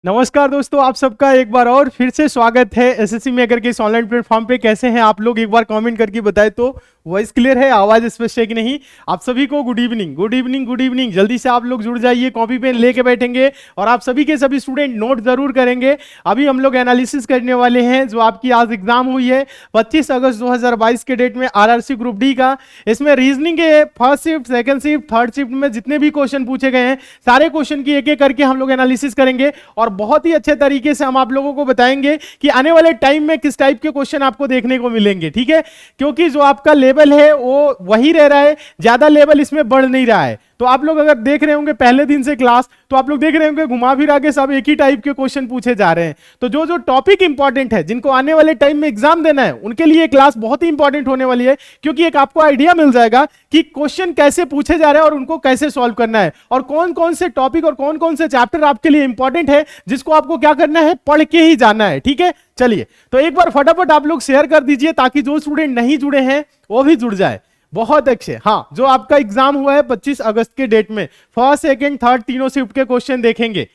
नमस्कार दोस्तों, आप सबका एक बार और फिर से स्वागत है एसएससी मेकर के इस ऑनलाइन प्लेटफॉर्म पे। कैसे हैं आप लोग? एक बार कमेंट करके बताएं तो वॉइस क्लियर है, आवाज स्पष्ट है कि नहीं। आप सभी को good evening, good evening, good evening. जल्दी से आप लोग जुड़ जाइए, कॉपी पेन लेके बैठेंगे और आप सभी के सभी स्टूडेंट नोट जरूर करेंगे। अभी हम लोग एनालिसिस करने वाले हैं जो आपकी आज एग्जाम हुई है 25 अगस्त 2022 के डेट में आरआरसी ग्रुप डी का। इसमें रीजनिंग के first shift, second shift, third shift में जितने भी क्वेश्चन पूछे गए हैं सारे क्वेश्चन की एक एक करके हम लोग एनालिसिस करेंगे और बहुत ही अच्छे तरीके से हम आप लोगों को बताएंगे कि आने वाले टाइम में किस टाइप के क्वेश्चन आपको देखने को मिलेंगे। ठीक है, क्योंकि जो आपका लेवल है वो वही रह रहा है, ज्यादा लेवल इसमें बढ़ नहीं रहा है। तो आप लोग अगर देख रहे होंगे पहले दिन से क्लास, तो आप लोग देख रहे होंगे घुमा फिरा के सब एक ही टाइप के क्वेश्चन पूछे जा रहे हैं। तो जो जो टॉपिक इंपॉर्टेंट है, जिनको आने वाले टाइम में एग्जाम देना है, उनके लिए क्लास बहुत ही इंपॉर्टेंट होने वाली है, क्योंकि एक आपको आइडिया मिल जाएगा कि क्वेश्चन कैसे पूछे जा रहे हैं और उनको कैसे सॉल्व करना है, और कौन कौन से टॉपिक और कौन कौन से चैप्टर आपके लिए इंपॉर्टेंट है, जिसको आपको क्या करना है, पढ़ के ही जाना है। ठीक है, चलिए तो एक बार फटाफट आप लोग शेयर कर दीजिए ताकि जो स्टूडेंट नहीं जुड़े हैं वो भी जुड़ जाए। बहुत अच्छे। हाँ, जो आपका एग्जाम हुआ है 25 अगस्त के डेट में, फर्स्ट सेकंड थर्ड तीनों शिफ्ट के क्वेश्चन देखेंगे।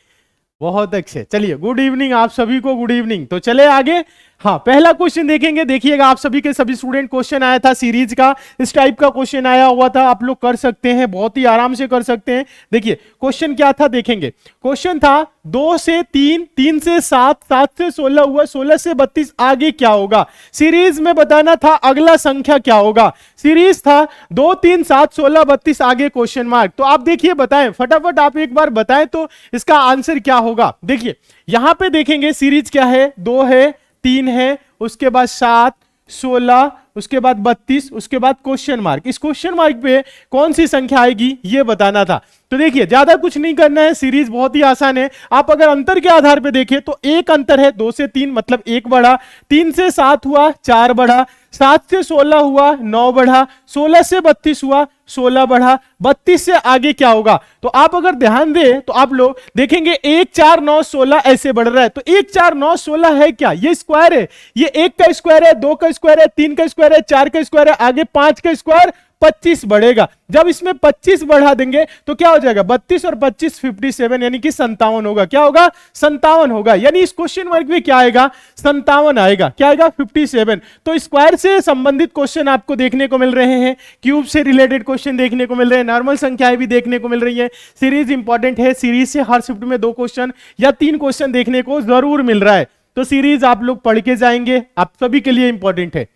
बहुत अच्छे। चलिए, गुड इवनिंग आप सभी को, गुड इवनिंग। तो चले आगे। हाँ, पहला क्वेश्चन देखेंगे। देखिएगा, आप सभी के सभी स्टूडेंट, क्वेश्चन आया था सीरीज का, इस टाइप का क्वेश्चन आया हुआ था। आप लोग कर सकते हैं, बहुत ही आराम से कर सकते हैं। देखिए क्वेश्चन क्या था, देखेंगे। क्वेश्चन था 2 से 3, 3 से 7, 7 से 16 हुआ, 16 से 32 आगे क्या होगा। सीरीज में बताना था अगला संख्या क्या होगा। सीरीज था 2, 3, 7, 16, 32 आगे क्वेश्चन मार्क। तो आप देखिए, बताएं फटाफट, आप एक बार बताएं तो इसका आंसर क्या होगा। देखिए यहां पे देखेंगे सीरीज क्या है, 2 है, 3 है, उसके बाद 7, 16, उसके बाद 32, उसके बाद क्वेश्चन मार्क। इस क्वेश्चन मार्क पे कौन सी संख्या आएगी ये बताना था। तो देखिए ज्यादा कुछ नहीं करना है, सीरीज बहुत ही आसान है। आप अगर अंतर के आधार पे देखें तो एक अंतर है, 2 से 3 मतलब 1 बढ़ा, 3 से 7 हुआ 4 बढ़ा, 7 से 16 हुआ 9 बढ़ा, 16 से 32 हुआ 16 बढ़ा, 32 से आगे क्या होगा। तो आप अगर ध्यान दें तो आप लोग देखेंगे 1 4 9 16 ऐसे बढ़ रहा है। तो 1 4 9 16 है क्या, ये स्क्वायर है। ये 1 का स्क्वायर है, 2 का स्क्वायर है, 3 का स्क्वायर है, 4 का स्क्वायर है, आगे 5 का स्क्वायर 25 बढ़ेगा। जब इसमें 25 बढ़ा देंगे तो क्या हो जाएगा, 32 और 25 57, यानी कि 57 होगा। क्या होगा, 57 होगा। यानी इस क्वेश्चन मार्क में क्या आएगा, 57 आएगा। क्या आएगा, 57। तो स्क्वायर से संबंधित क्वेश्चन आपको देखने को मिल रहे हैं, क्यूब से रिलेटेड क्वेश्चन देखने को मिल रहे हैं, नॉर्मल संख्याएं भी देखने को मिल रही है। सीरीज इंपॉर्टेंट है, सीरीज से हर शिफ्ट में 2 क्वेश्चन या 3 क्वेश्चन देखने को जरूर मिल रहा है। तो सीरीज आप लोग पढ़ के जाएंगे, आप सभी के लिए इंपॉर्टेंट है।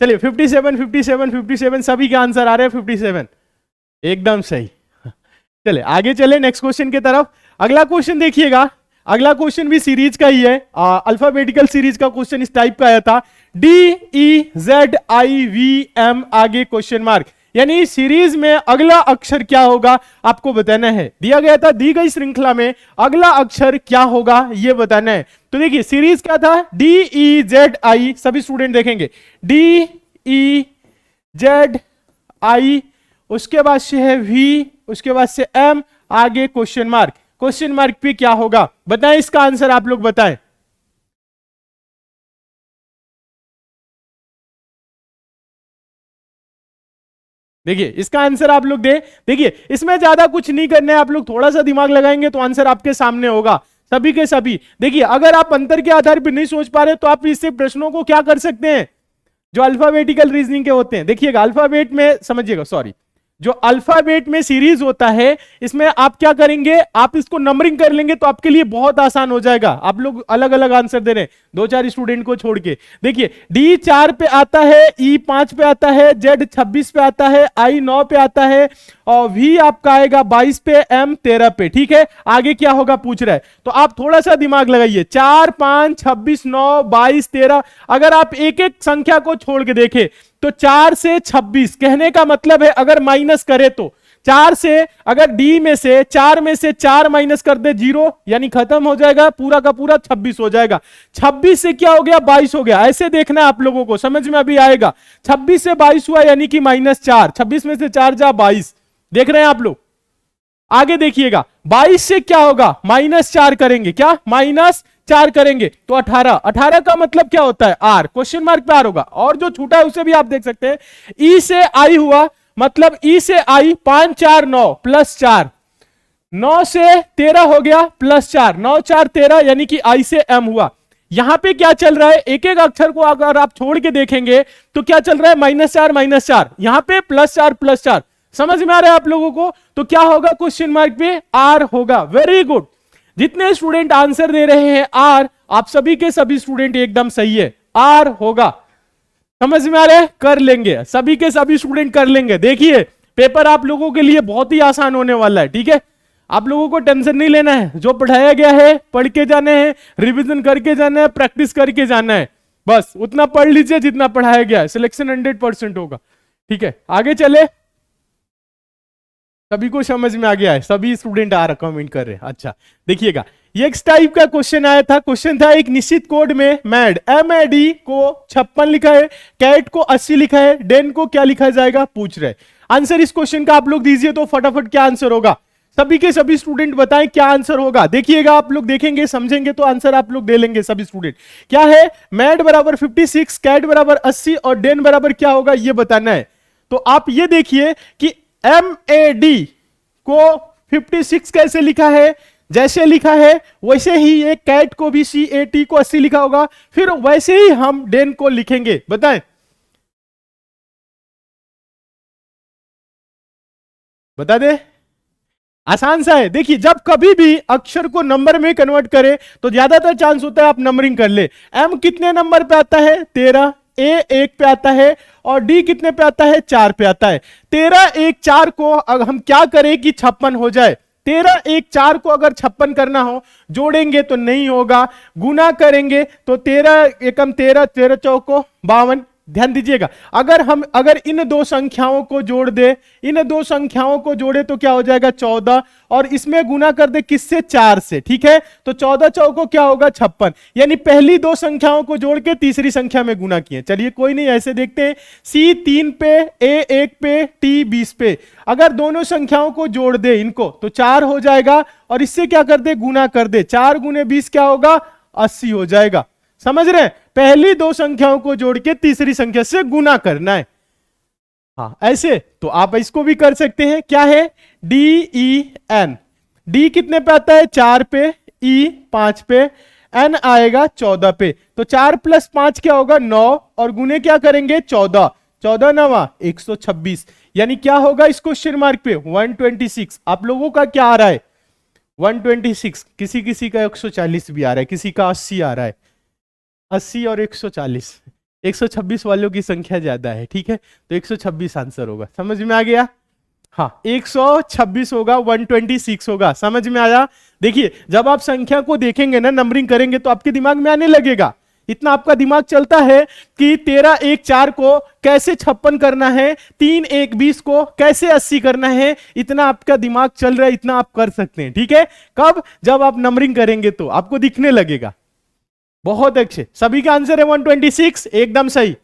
चलिए 57 57 57 सभी के आंसर आ रहे हैं 57, एकदम सही। चलिए आगे चले नेक्स्ट क्वेश्चन की तरफ। अगला क्वेश्चन देखिएगा, अगला क्वेश्चन भी सीरीज का ही है, अल्फाबेटिकल सीरीज का क्वेश्चन इस टाइप का आया था, DEZIVM आगे क्वेश्चन मार्क। यानी सीरीज में अगला अक्षर क्या होगा आपको बताना है। दिया गया था, दी गई श्रृंखला में अगला अक्षर क्या होगा ये बताना है। तो देखिए सीरीज क्या था, DEZI, सभी स्टूडेंट देखेंगे DEZI, उसके बाद से है V, उसके बाद से M, आगे क्वेश्चन मार्क। क्वेश्चन मार्क पे क्या होगा बताएं, इसका आंसर आप लोग बताएं। देखिए इसका आंसर आप लोग दे। देखिए इसमें ज्यादा कुछ नहीं करना है, आप लोग थोड़ा सा दिमाग लगाएंगे तो आंसर आपके सामने होगा सभी के सभी। देखिए अगर आप अंतर के आधार पर नहीं सोच पा रहे तो आप इससे प्रश्नों को क्या कर सकते हैं, जो अल्फाबेटिकल रीजनिंग के होते हैं। देखिएगा अल्फाबेट में समझिएगा, सॉरी, जो अल्फाबेट में सीरीज होता है, इसमें आप क्या करेंगे, आप इसको नंबरिंग कर लेंगे तो आपके लिए बहुत आसान हो जाएगा। आप लोग अलग अलग आंसर दे रहे हैं 2-4 स्टूडेंट को छोड़ के। देखिए डी 4 पे आता है, ई 5 पे आता है, जेड 26 पे आता है, आई 9 पे आता है, और वी आपका आएगा 22 पे, एम 13 पे। ठीक है, आगे क्या होगा पूछ रहा है, तो आप थोड़ा सा दिमाग लगाइए। 4 5 26 9 22 13, अगर आप एक एक संख्या को छोड़ के देखें तो 4 से 26, कहने का मतलब है अगर माइनस करे तो 4 से, अगर डी में से 4 में से 4 माइनस कर दे 0, यानी खत्म हो जाएगा, पूरा का पूरा 26 हो जाएगा। 26 से क्या हो गया, 22 हो गया। ऐसे देखना आप लोगों को, समझ में अभी आएगा। 26 से 22 हुआ यानी कि -4, 26 में से 4 जा 22, देख रहे हैं आप लोग। आगे देखिएगा 22 से क्या होगा, -4 करेंगे, क्या -4 करेंगे तो 18, 18 का मतलब क्या होता है, आर, क्वेश्चन मार्क पे आर होगा। और जो छूटा है उसे भी आप देख सकते हैं, ई से आई हुआ, मतलब ई से आई 5 4 9 +4, 9 से 13 हो गया +4, 9 4 13 यानी कि I से M हुआ। यहां पे क्या चल रहा है, एक एक अक्षर को अगर आप छोड़ के देखेंगे तो क्या चल रहा है, -4 यहां पे +4 समझ में आ रहा है आप लोगों को। तो क्या होगा क्वेश्चन मार्क पे R होगा। वेरी गुड, जितने स्टूडेंट आंसर दे रहे हैं R, आप सभी के सभी स्टूडेंट एकदम सही है, R होगा। समझ में आ रहा है, कर लेंगे, सभी के सभी स्टूडेंट कर लेंगे। देखिए पेपर आप लोगों के लिए बहुत ही आसान होने वाला है, ठीक है। आप लोगों को टेंशन नहीं लेना है, जो पढ़ाया गया है पढ़ के जाना है, रिवीजन करके जाना है, प्रैक्टिस करके जाना है, बस उतना पढ़ लीजिए जितना पढ़ाया गया है, सिलेक्शन 100% होगा, ठीक है। आगे चले, सभी को समझ में आ गया है, सभी स्टूडेंट आ रहा कमेंट कर रहे हैं। अच्छा देखिएगा, ये एक टाइप का क्वेश्चन आया था, क्वेश्चन था एक निश्चित कोड में मैड MAD को 56 लिखा है, कैट को 80 लिखा है, डेन को क्या लिखा जाएगा पूछ रहे। आंसर इस क्वेश्चन का आप लोग दीजिए तो फटाफट क्या आंसर होगा, सभी के सभी स्टूडेंट बताएं क्या आंसर होगा। देखिएगा आप लोग देखेंगे समझेंगे तो आंसर आप लोग दे लेंगे सभी स्टूडेंट। क्या है, मैड बराबर 56, कैट बराबर 80 और डेन बराबर क्या होगा ये बताना है। तो आप ये देखिए कि MAD को 56 कैसे लिखा है, जैसे लिखा है वैसे ही ये कैट को भी CAT को 80 लिखा होगा, फिर वैसे ही हम डेन को लिखेंगे। बताएं, बता दे, आसान सा है। देखिए जब कभी भी अक्षर को नंबर में कन्वर्ट करें तो ज्यादातर चांस होता है आप नंबरिंग कर ले। M कितने नंबर पे आता है, 13, A 1 पे आता है और D कितने पे आता है, 4 पे आता है। 13 1 4 को अगर हम क्या करें कि 56 हो जाए, 13 1 4 को अगर 56 करना हो, जोड़ेंगे तो नहीं होगा, गुना करेंगे तो 13 एकम 13, 13 चौको 52। ध्यान दीजिएगा, अगर इन दो संख्याओं को जोड़ दे, इन दो संख्याओं को जोड़े तो क्या हो जाएगा 14, और इसमें गुना कर दे किससे, 4 से, ठीक है। तो 14 चौको क्या होगा 56, यानी पहली दो संख्याओं को जोड़ के तीसरी संख्या में गुना किए। चलिए कोई नहीं, ऐसे देखते हैं, C 3 पे, A 1 पे, T 20 पे, अगर दोनों संख्याओं को जोड़ दे इनको तो 4 हो जाएगा, और इससे क्या कर दे, गुना कर दे, 4 गुने 20 क्या होगा, 80 हो जाएगा। समझ रहे हैं, पहली दो संख्याओं को जोड़ के तीसरी संख्या से गुना करना है। हाँ ऐसे तो आप इसको भी कर सकते हैं। क्या है, DEN, D कितने पे आता है, 4 पे, E 5 पे, N आएगा 14 पे। तो 4 + 5 क्या होगा, 9, और गुने क्या करेंगे 14, 14 9 126, यानी क्या होगा इस क्वेश्चन मार्क पे 126। आप लोगों का क्या आ रहा है 126, किसी किसी का 140 भी आ रहा है, किसी का 80 आ रहा है। 80 और 140, 126 वालों की संख्या ज्यादा है, ठीक है। तो 126 आंसर होगा, समझ में आ गया। हाँ 126 होगा, 126 होगा, समझ में आया। देखिए जब आप संख्या को देखेंगे ना, नंबरिंग करेंगे तो आपके दिमाग में आने लगेगा। इतना आपका दिमाग चलता है कि 13 1 4 को कैसे 56 करना है, 3 1 20 को कैसे 80 करना है, इतना आपका दिमाग चल रहा है, इतना आप कर सकते हैं, ठीक है। कब, जब आप नंबरिंग करेंगे तो आपको दिखने लगेगा। बहुत अच्छे, सभी का आंसर है 126, एकदम सही।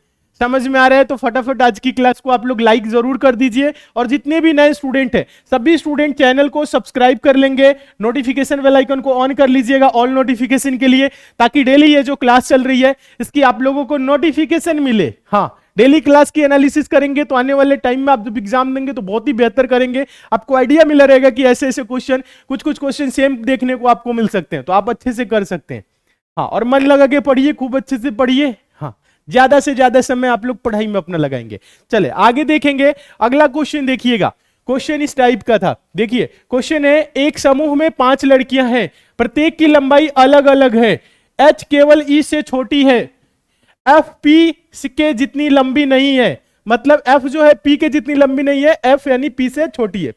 समझ में आ रहा है तो फटाफट आज की क्लास को आप लोग लाइक जरूर कर दीजिए, और जितने भी नए स्टूडेंट हैं सभी स्टूडेंट चैनल को सब्सक्राइब कर लेंगे, नोटिफिकेशन बेल आइकन को ऑन कर लीजिएगा ऑल नोटिफिकेशन के लिए, ताकि डेली ये जो क्लास चल रही है इसकी आप लोगों को नोटिफिकेशन मिले। हाँ डेली क्लास की एनालिसिस करेंगे तो आने वाले टाइम में आप जब एग्जाम देंगे तो बहुत ही बेहतर करेंगे, आपको आइडिया मिला रहेगा कि ऐसे ऐसे क्वेश्चन, कुछ कुछ क्वेश्चन सेम देखने को आपको मिल सकते हैं, तो आप अच्छे से कर सकते हैं। हाँ और मन लगा के पढ़िए, खूब अच्छे से पढ़िए। हाँ ज्यादा से ज्यादा समय आप लोग पढ़ाई में अपना लगाएंगे। चले आगे देखेंगे, अगला क्वेश्चन देखिएगा। क्वेश्चन इस टाइप का था, देखिए क्वेश्चन है, एक समूह में 5 लड़कियां हैं, प्रत्येक की लंबाई अलग अलग है, H केवल E से छोटी है, F P के जितनी लंबी नहीं है, मतलब F जो है P के जितनी लंबी नहीं है, F यानी P से छोटी है,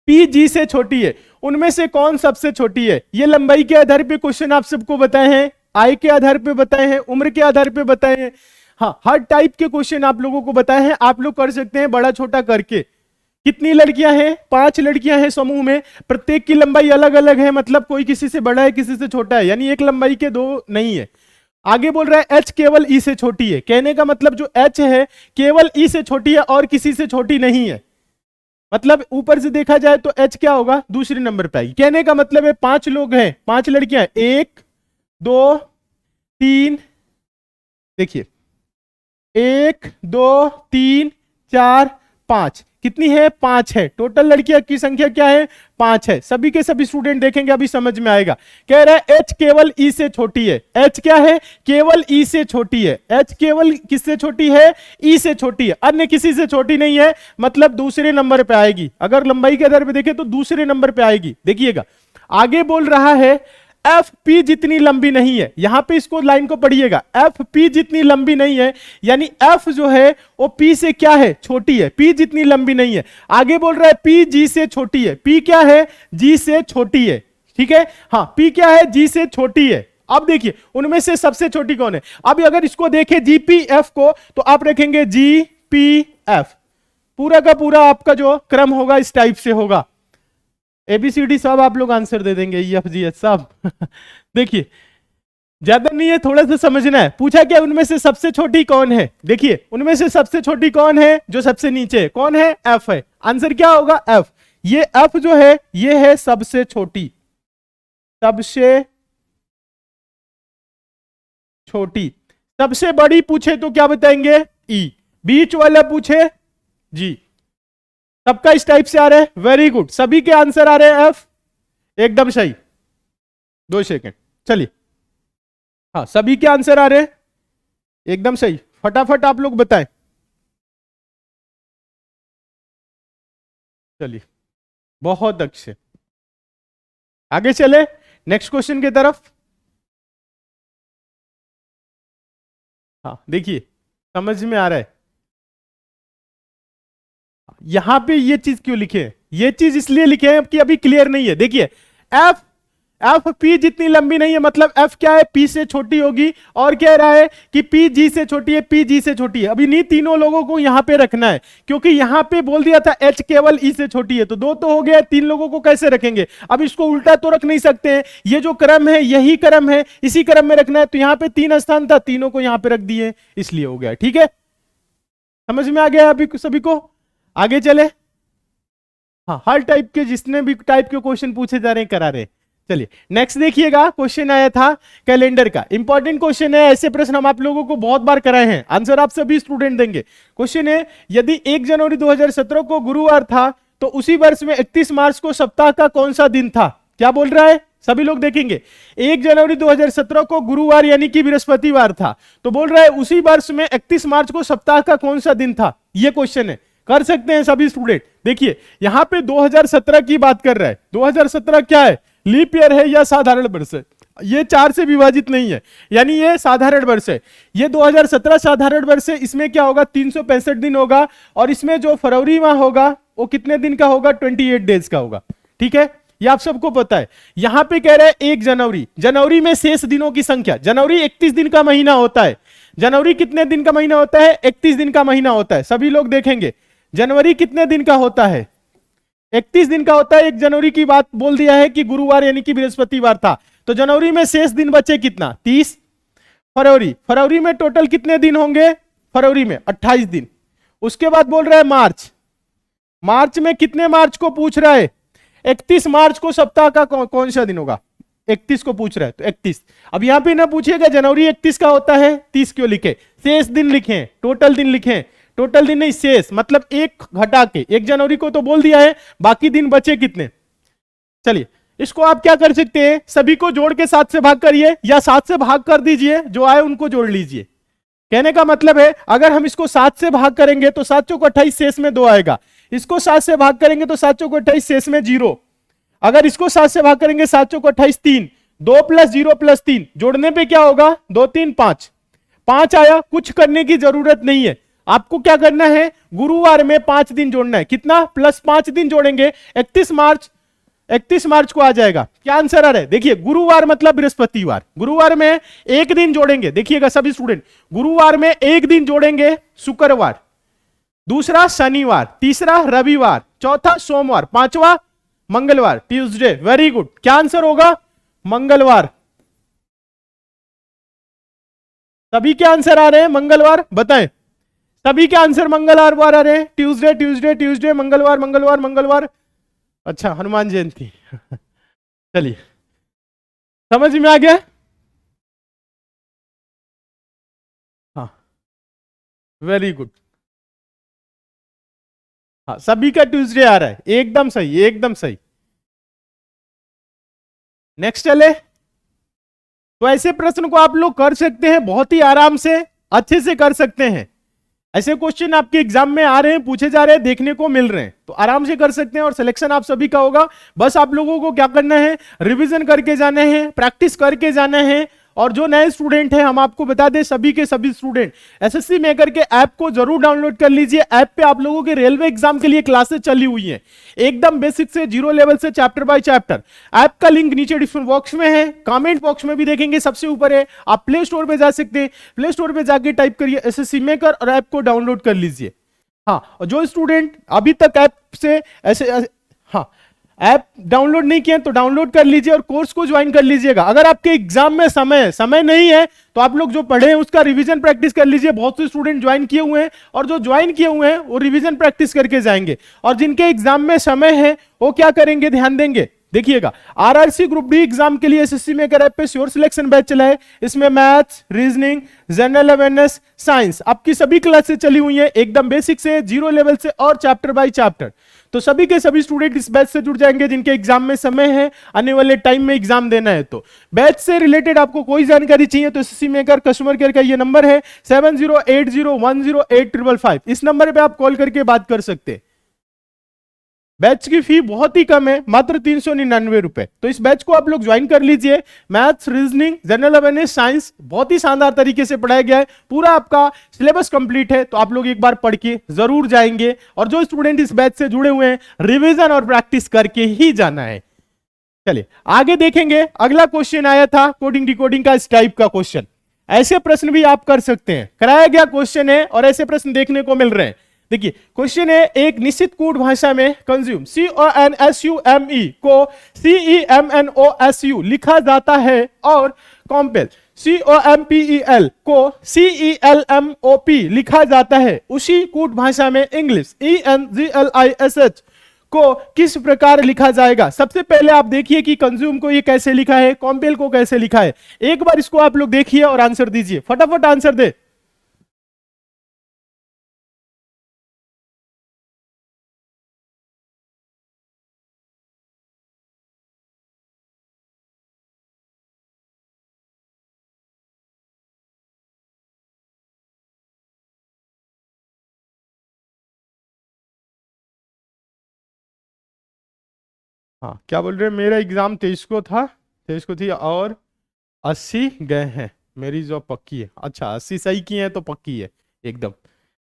P G से छोटी है, उनमें से कौन सबसे छोटी है। ये लंबाई के आधार पे क्वेश्चन आप सबको बताए हैं, आय के आधार पे बताए हैं, उम्र के आधार पे बताए हैं। हाँ हर टाइप के क्वेश्चन आप लोगों को बताए हैं, आप लोग कर सकते हैं बड़ा छोटा करके। कितनी लड़कियां हैं, 5 लड़कियां हैं समूह में, प्रत्येक की लंबाई अलग अलग है, मतलब कोई किसी से बड़ा है किसी से छोटा है, यानी एक लंबाई के दो नहीं है। आगे बोल रहा है H केवल E से छोटी है, कहने का मतलब जो H है केवल E से छोटी है और किसी से छोटी नहीं है, मतलब ऊपर से देखा जाए तो H क्या होगा, दूसरे नंबर पे आएगी। कहने का मतलब है 5 लोग हैं, 5 लड़कियां, 1 2 3, देखिए 1 2 3 4 5, कितनी है? 5 है। टोटल लड़कियां की संख्या क्या है? 5 है। सभी के सभी स्टूडेंट देखेंगे, अभी समझ में आएगा। कह रहा है H केवल E से छोटी है। H क्या है? केवल E से छोटी है। H केवल किससे छोटी है? E से छोटी है, अन्य किसी से छोटी नहीं है, मतलब दूसरे नंबर पे आएगी। अगर लंबाई के आधार पे देखें तो दूसरे नंबर पे आएगी। देखिएगा आगे बोल रहा है एफ पी जितनी लंबी नहीं है। यहां पे इसको लाइन को पढ़िएगा, एफ पी जितनी लंबी नहीं है, यानी एफ जो है वो पी से क्या है? छोटी है। पी जितनी लंबी नहीं है। आगे बोल रहा है पी जी से छोटी है। पी क्या है? जी से छोटी है। ठीक है, हाँ, पी क्या है? जी से छोटी है। अब देखिए उनमें से सबसे छोटी कौन है? अब अगर इसको देखें जीपीएफ को, तो आप रखेंगे जीपीएफ। पूरा का पूरा आपका जो क्रम होगा इस टाइप से होगा। एबीसीडी सब आप लोग आंसर दे देंगे, ई एफ जी एच सब। देखिए ज्यादा नहीं है, थोड़ा सा समझना है। पूछा क्या उनमें से सबसे छोटी कौन है? देखिए उनमें से सबसे छोटी कौन है? जो सबसे नीचे है। कौन है? एफ है। आंसर क्या होगा? एफ। ये एफ जो है ये है सबसे छोटी, सबसे छोटी। सबसे बड़ी पूछे तो क्या बताएंगे? ई। बीच वाला पूछे जी। सबका इस टाइप से आ रहा है, वेरी गुड, सभी के आंसर आ रहे हैं एफ, एकदम सही। 2 सेकंड, चलिए, हाँ सभी के आंसर आ रहे हैं, एकदम सही। फटाफट आप लोग बताएं। चलिए बहुत अच्छे, आगे चले नेक्स्ट क्वेश्चन की तरफ। हाँ देखिए समझ में आ रहा है। यहां पे ये चीज क्यों लिखे हैं? ये चीज इसलिए लिखे हैं कि अभी क्लियर नहीं है। देखिए एफ, एफ पी जितनी लंबी नहीं है, मतलब एफ क्या है? पी से छोटी होगी। और कह रहा है कि पी जी से छोटी है, पी जी से छोटी है। अभी नहीं तीनों लोगों को यहां पे रखना है, क्योंकि यहां पे बोल दिया था एच केवल ई से छोटी है, तो 2 तो हो गया, 3 लोगों को कैसे रखेंगे? अब इसको उल्टा तो रख नहीं सकते हैं, ये जो क्रम है यही क्रम है, इसी क्रम में रखना है। तो यहां पे 3 स्थान था, तीनों को यहां पे रख दिए, इसलिए हो गया। ठीक है, समझ में आ गया अभी सभी को? आगे चले। हाँ हर टाइप के, जितने भी टाइप के क्वेश्चन पूछे जा रहे हैं करा रहे। चलिए नेक्स्ट देखिएगा, क्वेश्चन आया था कैलेंडर का, इंपॉर्टेंट क्वेश्चन है। ऐसे प्रश्न हम आप लोगों को बहुत बार कराए हैं, आंसर आप सभी स्टूडेंट देंगे। क्वेश्चन है, यदि 1 जनवरी 2017 को गुरुवार था, तो उसी वर्ष में 31 मार्च को सप्ताह का कौन सा दिन था? क्या बोल रहा है? सभी लोग देखेंगे, 1 जनवरी 2017 को गुरुवार यानी कि बृहस्पतिवार था, तो बोल रहा है उसी वर्ष में 31 मार्च को सप्ताह का कौन सा दिन था? यह क्वेश्चन है, कर सकते हैं सभी स्टूडेंट। देखिए यहां पे 2017 की बात कर रहा है। 2017 क्या है? लीप ईयर है या साधारण वर्ष है? ये 4 से विभाजित नहीं है, यानी ये साधारण वर्ष है। ये 2017 साधारण वर्ष है। इसमें क्या होगा? 365 दिन होगा, और इसमें जो फरवरी माह होगा वो कितने दिन का होगा? 28 डेज का होगा। ठीक है, ये आप सबको पता है। यहां पे कह रहे हैं 1 जनवरी, जनवरी में शेष दिनों की संख्या, जनवरी 31 दिन का महीना होता है। जनवरी कितने दिन का महीना होता है? 31 दिन का महीना होता है। सभी लोग देखेंगे जनवरी कितने दिन का होता है? 31 दिन का होता है। 1 जनवरी की बात बोल दिया है कि गुरुवार यानी कि बृहस्पतिवार था, तो जनवरी में शेष दिन बचे कितना? 30। फरवरी, फरवरी में टोटल कितने दिन होंगे? फरवरी में 28 दिन। उसके बाद बोल रहा है मार्च, मार्च में कितने मार्च को पूछ रहा है? 31 मार्च को सप्ताह का कौन सा दिन होगा? 31 को पूछ रहा है, तो 31। अब यहां पे ना पूछिएगा जनवरी 31 का होता है, 30 क्यों लिखे? शेष दिन लिखें, टोटल दिन लिखें। टोटल दिन नहीं, शेष, मतलब 1 घटा के। 1 जनवरी को तो बोल दिया है, बाकी दिन बचे कितने? चलिए इसको आप क्या कर सकते हैं? सभी को जोड़ के 7 से भाग करिए, या 7 से भाग कर दीजिए, जो आए उनको जोड़ लीजिए। कहने का मतलब है अगर हम इसको 7 से भाग करेंगे तो 7 चौक 28, शेष में 2 आएगा। इसको 7 से भाग करेंगे तो 7 चौक 28, शेष में 0। अगर इसको 7 से भाग करेंगे 7 चौक 28, 3, 2 + 0 + 3, जोड़ने पे क्या होगा? 2 3 5, 5 आया। कुछ करने की जरूरत नहीं है, आपको क्या करना है? गुरुवार में 5 दिन जोड़ना है। कितना? +5 दिन जोड़ेंगे, 31 मार्च, 31 मार्च को आ जाएगा। क्या आंसर आ रहा है? देखिए गुरुवार मतलब बृहस्पतिवार, गुरुवार में 1 दिन जोड़ेंगे। देखिएगा सभी स्टूडेंट, गुरुवार में 1 दिन जोड़ेंगे, शुक्रवार, दूसरा शनिवार, तीसरा रविवार, चौथा सोमवार, पांचवा मंगलवार, ट्यूसडे। वेरी गुड, क्या आंसर होगा? मंगलवार। सभी के आंसर आ रहे हैं मंगलवार, बताएं। सभी के आंसर मंगलवार आ रहे हैं। ट्यूसडे ट्यूसडे ट्यूसडे, मंगलवार मंगलवार मंगलवार। अच्छा, हनुमान जयंती। चलिए समझ में आ गया? हाँ वेरी गुड। हाँ, सभी का ट्यूसडे आ रहा है, एकदम सही, एकदम सही। नेक्स्ट चले। तो ऐसे प्रश्न को आप लोग कर सकते हैं बहुत ही आराम से, अच्छे से कर सकते हैं। ऐसे क्वेश्चन आपके एग्जाम में आ रहे हैं, पूछे जा रहे हैं, देखने को मिल रहे हैं, तो आराम से कर सकते हैं और सिलेक्शन आप सभी का होगा। बस आप लोगों को क्या करना है, रिवीजन करके जाना है, प्रैक्टिस करके जाना है। और जो नए स्टूडेंट हैं, हम आपको बता दें, सभी के सभी स्टूडेंट एसएससी मेकर के ऐप को जरूर डाउनलोड कर लीजिए। ऐप पे आप लोगों के रेलवे एग्जाम के लिए क्लासेस चली हुई हैं, एकदम बेसिक से, जीरो लेवल से, चैप्टर बाय चैप्टर। ऐप का लिंक नीचे डिस्क्रिप्शन बॉक्स में है, कमेंट बॉक्स में भी देखेंगे, सबसे ऊपर है। आप प्ले स्टोर पे जा सकते हैं, प्ले स्टोर पे जाके टाइप करिए एसएससी मेकर और ऐप को डाउनलोड कर लीजिए। हाँ, और जो स्टूडेंट अभी तक ऐप से हाँ, ऐप डाउनलोड नहीं किया तो डाउनलोड कर लीजिए और कोर्स को ज्वाइन कर लीजिएगा। अगर आपके एग्जाम में समय नहीं है तो आप लोग जो पढ़े हैं उसका रिवीजन प्रैक्टिस कर लीजिए। बहुत से स्टूडेंट ज्वाइन किए हुए हैं और जो ज्वाइन किए हुए हैं वो रिवीजन प्रैक्टिस करके जाएंगे, और जिनके एग्जाम में समय है वो क्या करेंगे, ध्यान देंगे। देखिएगा, आरआरसी ग्रुप डी एग्जाम के लिए एसएससी मेकर ऐप पे श्योर सिलेक्शन बैच चला है। इसमें maths, reasoning, general awareness, science, आपकी सभी क्लासेस चली हुई है, एकदम बेसिक से, जीरो लेवल से और चैप्टर बाय चैप्टर। तो सभी के सभी स्टूडेंट इस बैच से जुड़ जाएंगे जिनके एग्जाम में समय है, आने वाले टाइम में एग्जाम देना है। तो बैच से रिलेटेड आपको कोई जानकारी चाहिए तो एसएससी मेकर कस्टमर केयर का ये नंबर है 7080108555। इस नंबर पे आप कॉल करके बात कर सकते हैं। बैच की फी बहुत ही कम है, मात्र 399 रुपए। तो इस बैच को आप लोग ज्वाइन कर लीजिए। Maths, reasoning, general awareness, science बहुत ही शानदार तरीके से पढ़ाया गया है, पूरा आपका सिलेबस कंप्लीट है। तो आप लोग एक बार पढ़ के जरूर जाएंगे। और जो स्टूडेंट इस बैच से जुड़े हुए हैं, रिविजन और प्रैक्टिस करके ही जाना है। चलिए आगे देखेंगे। अगला क्वेश्चन आया था कोडिंग डिकोडिंग का, इस टाइप का क्वेश्चन। ऐसे प्रश्न भी आप कर सकते हैं, कराया गया क्वेश्चन है और ऐसे प्रश्न देखने को मिल रहे हैं। देखिए क्वेश्चन है, एक निश्चित कोड भाषा में कंज्यूम CONSUME को CEMNOSU लिखा जाता है और कॉम्पेल COMPEL को CELMOP लिखा जाता है। उसी कोड भाषा में इंग्लिश ENGLISH को किस प्रकार लिखा जाएगा। सबसे पहले आप देखिए कि कंज्यूम को ये कैसे लिखा है, कॉम्पेल को कैसे लिखा है। एक बार इसको आप लोग देखिए और आंसर दीजिए, फटाफट आंसर दे। हाँ, क्या बोल रहे हैं, मेरा एग्जाम 23 को था, 23 को थी और 80 गए हैं, मेरी जॉब पक्की है। अच्छा, 80 सही की है तो पक्की है एकदम।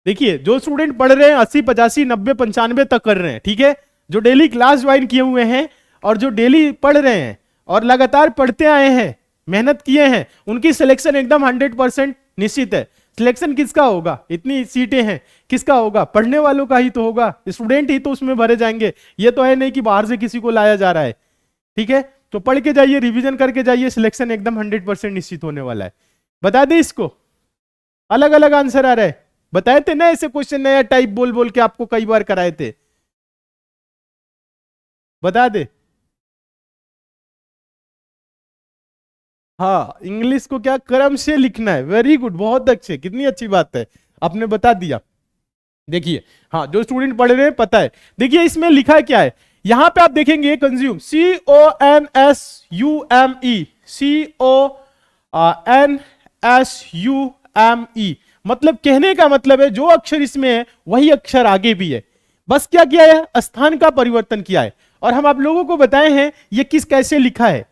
देखिए जो स्टूडेंट पढ़ रहे हैं 80, 85, 90, 95 तक कर रहे हैं, ठीक है, जो डेली क्लास ज्वाइन किए हुए हैं और जो डेली पढ़ रहे हैं और लगातार पढ़ते आए हैं, मेहनत किए हैं, उनकी सिलेक्शन एकदम 100% निश्चित है। सिलेक्शन किसका होगा, इतनी सीटें हैं, किसका होगा, पढ़ने वालों का ही तो होगा, स्टूडेंट ही तो उसमें भरे जाएंगे। ये तो है नहीं कि बाहर से किसी को लाया जा रहा है, ठीक है। तो पढ़ के जाइए, रिवीजन करके जाइए, सिलेक्शन एकदम 100% निश्चित होने वाला है। बता दे इसको, अलग अलग आंसर आ रहा है, बताए थे ना ऐसे क्वेश्चन, नया टाइप बोल बोल के आपको कई बार कराए थे, बता दे। हाँ, इंग्लिश को क्या क्रम से लिखना है, वेरी गुड, बहुत अच्छे, कितनी अच्छी बात है, आपने बता दिया। देखिए, हाँ जो स्टूडेंट पढ़ रहे हैं पता है। देखिए इसमें लिखा क्या है, यहां पे आप देखेंगे कंज्यूम CONSUME मतलब कहने का मतलब है जो अक्षर इसमें है वही अक्षर आगे भी है, बस क्या किया है, स्थान का परिवर्तन किया है। और हम आप लोगों को बताए हैं ये किस कैसे लिखा है,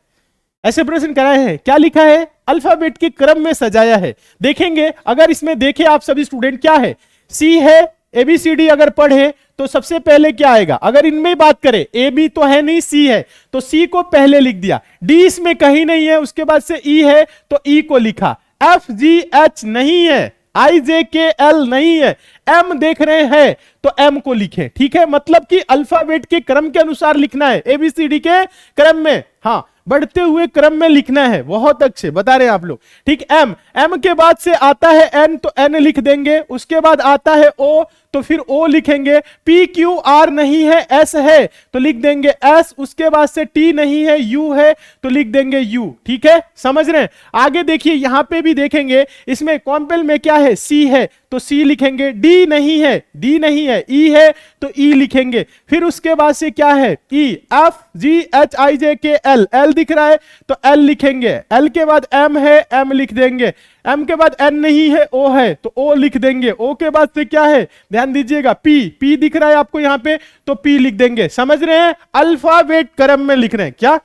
ऐसे प्रश्न कराए हैं, क्या लिखा है, अल्फाबेट के क्रम में सजाया है। देखेंगे, अगर इसमें देखें आप सभी स्टूडेंट, क्या है, सी है, ABCD अगर पढ़े तो सबसे पहले क्या आएगा, अगर इनमें बात करें, ए बी तो है नहीं, सी है, तो सी को पहले लिख दिया, डी इसमें कहीं नहीं है, उसके बाद से ई है तो ई को लिखा, FGH नहीं है, IJKL नहीं है, M देख रहे हैं तो M को लिखे, ठीक है। मतलब कि अल्फाबेट के क्रम के अनुसार लिखना है, ABCD के क्रम में। हाँ, बढ़ते हुए क्रम में लिखना है। बहुत अच्छे बता रहे हैं आप लोग। ठीक, एम, एम के बाद से आता है एन, तो एन लिख देंगे। उसके बाद आता है ओ, तो फिर ओ लिखेंगे। पी क्यू आर नहीं है, एस है, तो लिख देंगे एस। उसके बाद से टी नहीं है, यू है, तो लिख देंगे यू। ठीक है, समझ रहे हैं। आगे देखिए, यहां पे भी देखेंगे, इसमें कॉम्पेल में क्या है, सी है, तो सी लिखेंगे। डी नहीं है, डी नहीं है, ई है, तो ई लिखेंगे। फिर उसके बाद से क्या है, ई, एफ जी एच आई जे के एल, एल दिख रहा है, तो एल लिखेंगे। एल के बाद एम है, एम लिख देंगे। एम के बाद एन नहीं है, ओ है, तो ओ लिख देंगे। ओ के बाद से क्या है, ध्यान दीजिएगा, पी, पी दिख रहा है आपको यहां पे, तो पी लिख देंगे। समझ रहे हैं, अल्फाबेट क्रम में लिख रहे हैं क्या।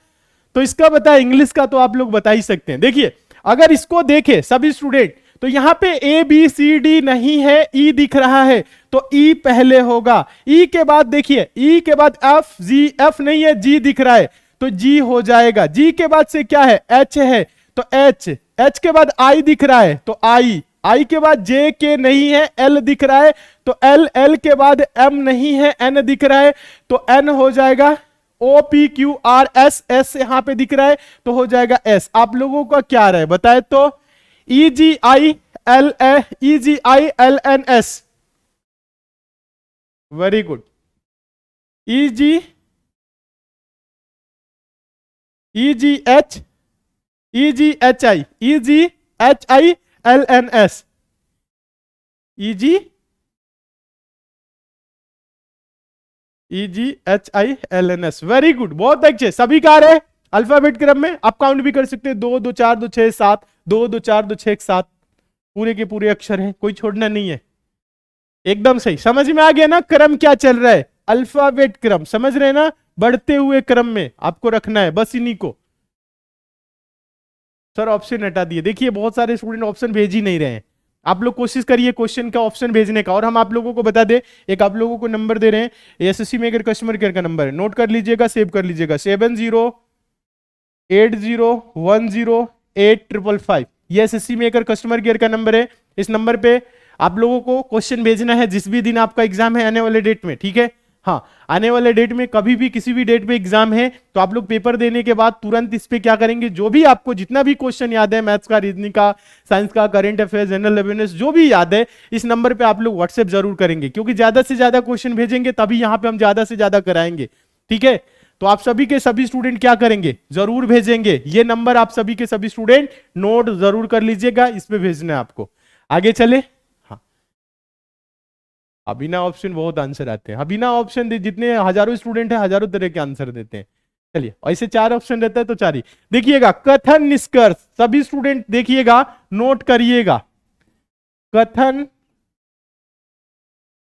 तो इसका बता, इंग्लिश का तो आप लोग बता ही सकते हैं। देखिए, अगर इसको देखे सभी स्टूडेंट, तो यहां पे ए बी सी डी नहीं है, ई दिख रहा है, तो ई पहले होगा। ई के बाद देखिए, ई के बाद एफ जी, एफ नहीं है, जी दिख रहा है, तो जी हो जाएगा। जी के बाद से क्या है, एच है, तो एच, एच के बाद आई दिख रहा है, तो आई, आई के बाद जे के नहीं है, एल दिख रहा है, तो एल, एल के बाद एम नहीं है, एन दिख रहा है, तो एन हो जाएगा। O P Q R S, S यहां पे दिख रहा है, तो हो जाएगा एस। आप लोगों का क्या रहा है बताए तो, E G I L A, E G I L N S, very good. E G, E G H, E G H I, E G H I L N S, E G, E G H I L N S, very good, बहुत अच्छे। सभी car है alphabet क्रम में। आप count भी कर सकते हैं, 2 2 4 2 6 7, 2 2 4 2 6 7, पूरे के पूरे अक्षर हैं, कोई छोड़ना नहीं है। एकदम सही, समझ में आ गया ना क्रम क्या चल रहा है, अल्फाबेट क्रम, समझ रहे हैं ना, बढ़ते हुए क्रम में आपको रखना है बस इन्हीं को। सर ऑप्शन हटा दिए, देखिए बहुत सारे स्टूडेंट ऑप्शन भेज ही नहीं रहे हैं। आप लोग कोशिश करिए क्वेश्चन का ऑप्शन भेजने का। और हम आप लोगों को बता दें, एक आप लोगों को नंबर दे रहे हैं, एसएससी में अगर कस्टमर केयर का नंबर है, नोट कर लीजिएगा, सेव कर लीजिएगा, 7080108555। ये एसएससी में अगर कस्टमर केयर का नंबर है। इस नंबर पे आप लोगों को क्वेश्चन भेजना है जिस भी दिन आपका एग्जाम है आने वाले डेट में, ठीक है। हाँ, आने वाले डेट में कभी भी किसी भी डेट पे एग्जाम है, तो आप लोग पेपर देने के बाद तुरंत इस पे क्या करेंगे, जो भी आपको जितना भी क्वेश्चन याद है, मैथ्स का, रीजनिंग का, साइंस का, करंट अफेयर्स, जनरल अवेयरनेस, जो भी याद है, इस नंबर पे आप लोग व्हाट्सएप जरूर करेंगे, क्योंकि ज्यादा से ज्यादा क्वेश्चन भेजेंगे तभी यहाँ पे हम ज्यादा से ज्यादा कराएंगे, ठीक है। तो आप सभी के सभी स्टूडेंट क्या करेंगे, जरूर भेजेंगे। ये नंबर आप सभी के सभी स्टूडेंट नोट जरूर कर लीजिएगा, इस पे भेजना है आपको। आगे चले। बिना ऑप्शन बहुत आंसर आते हैं, बिना ऑप्शन जितने हजारों स्टूडेंट हैं, हजारों तरह के आंसर देते हैं। चलिए, ऐसे 4 ऑप्शन रहता है तो 4 ही देखिएगा। कथन निष्कर्ष, सभी स्टूडेंट देखिएगा, नोट करिएगा। कथन,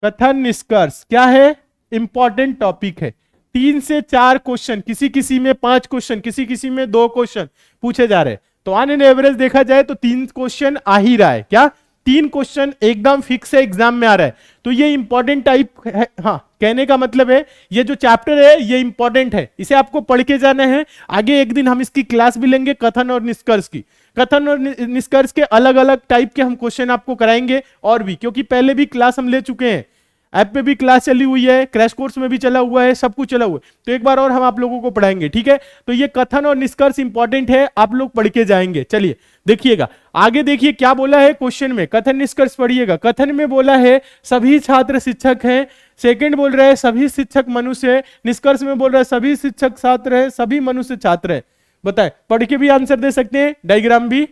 कथन निष्कर्ष क्या है, इंपॉर्टेंट टॉपिक है। 3 से 4 क्वेश्चन, किसी किसी में 5 क्वेश्चन, किसी किसी में 2 क्वेश्चन पूछे जा रहे हैं। तो ऑन एन एवरेज देखा जाए तो 3 क्वेश्चन आ ही रहा है। क्या 3 क्वेश्चन एकदम फिक्स है, एग्जाम में आ रहा है, तो ये इंपॉर्टेंट टाइप है। हाँ, कहने का मतलब है ये जो चैप्टर है ये इंपॉर्टेंट है, इसे आपको पढ़ के जाना है। आगे एक दिन हम इसकी क्लास भी लेंगे, कथन और निष्कर्ष की। कथन और निष्कर्ष के अलग अलग टाइप के हम क्वेश्चन आपको कराएंगे, और भी, क्योंकि पहले भी क्लास हम ले चुके हैं, ऐप पे भी क्लास चली हुई है, क्रैश कोर्स में भी चला हुआ है, सब कुछ चला हुआ है, तो एक बार और हम आप लोगों को पढ़ाएंगे, ठीक है। तो ये कथन और निष्कर्ष इंपॉर्टेंट है, आप लोग पढ़ के जाएंगे। चलिए देखिएगा, आगे देखिए क्या बोला है क्वेश्चन में। कथन निष्कर्ष पढ़िएगा। कथन में बोला है सभी छात्र शिक्षक हैं, सेकंड बोल रहे हैं सभी शिक्षक मनुष्य है, निष्कर्ष में बोल रहा है सभी शिक्षक छात्र है, सभी मनुष्य छात्र है। बताए, पढ़ के भी आंसर दे सकते हैं, डायग्राम भी,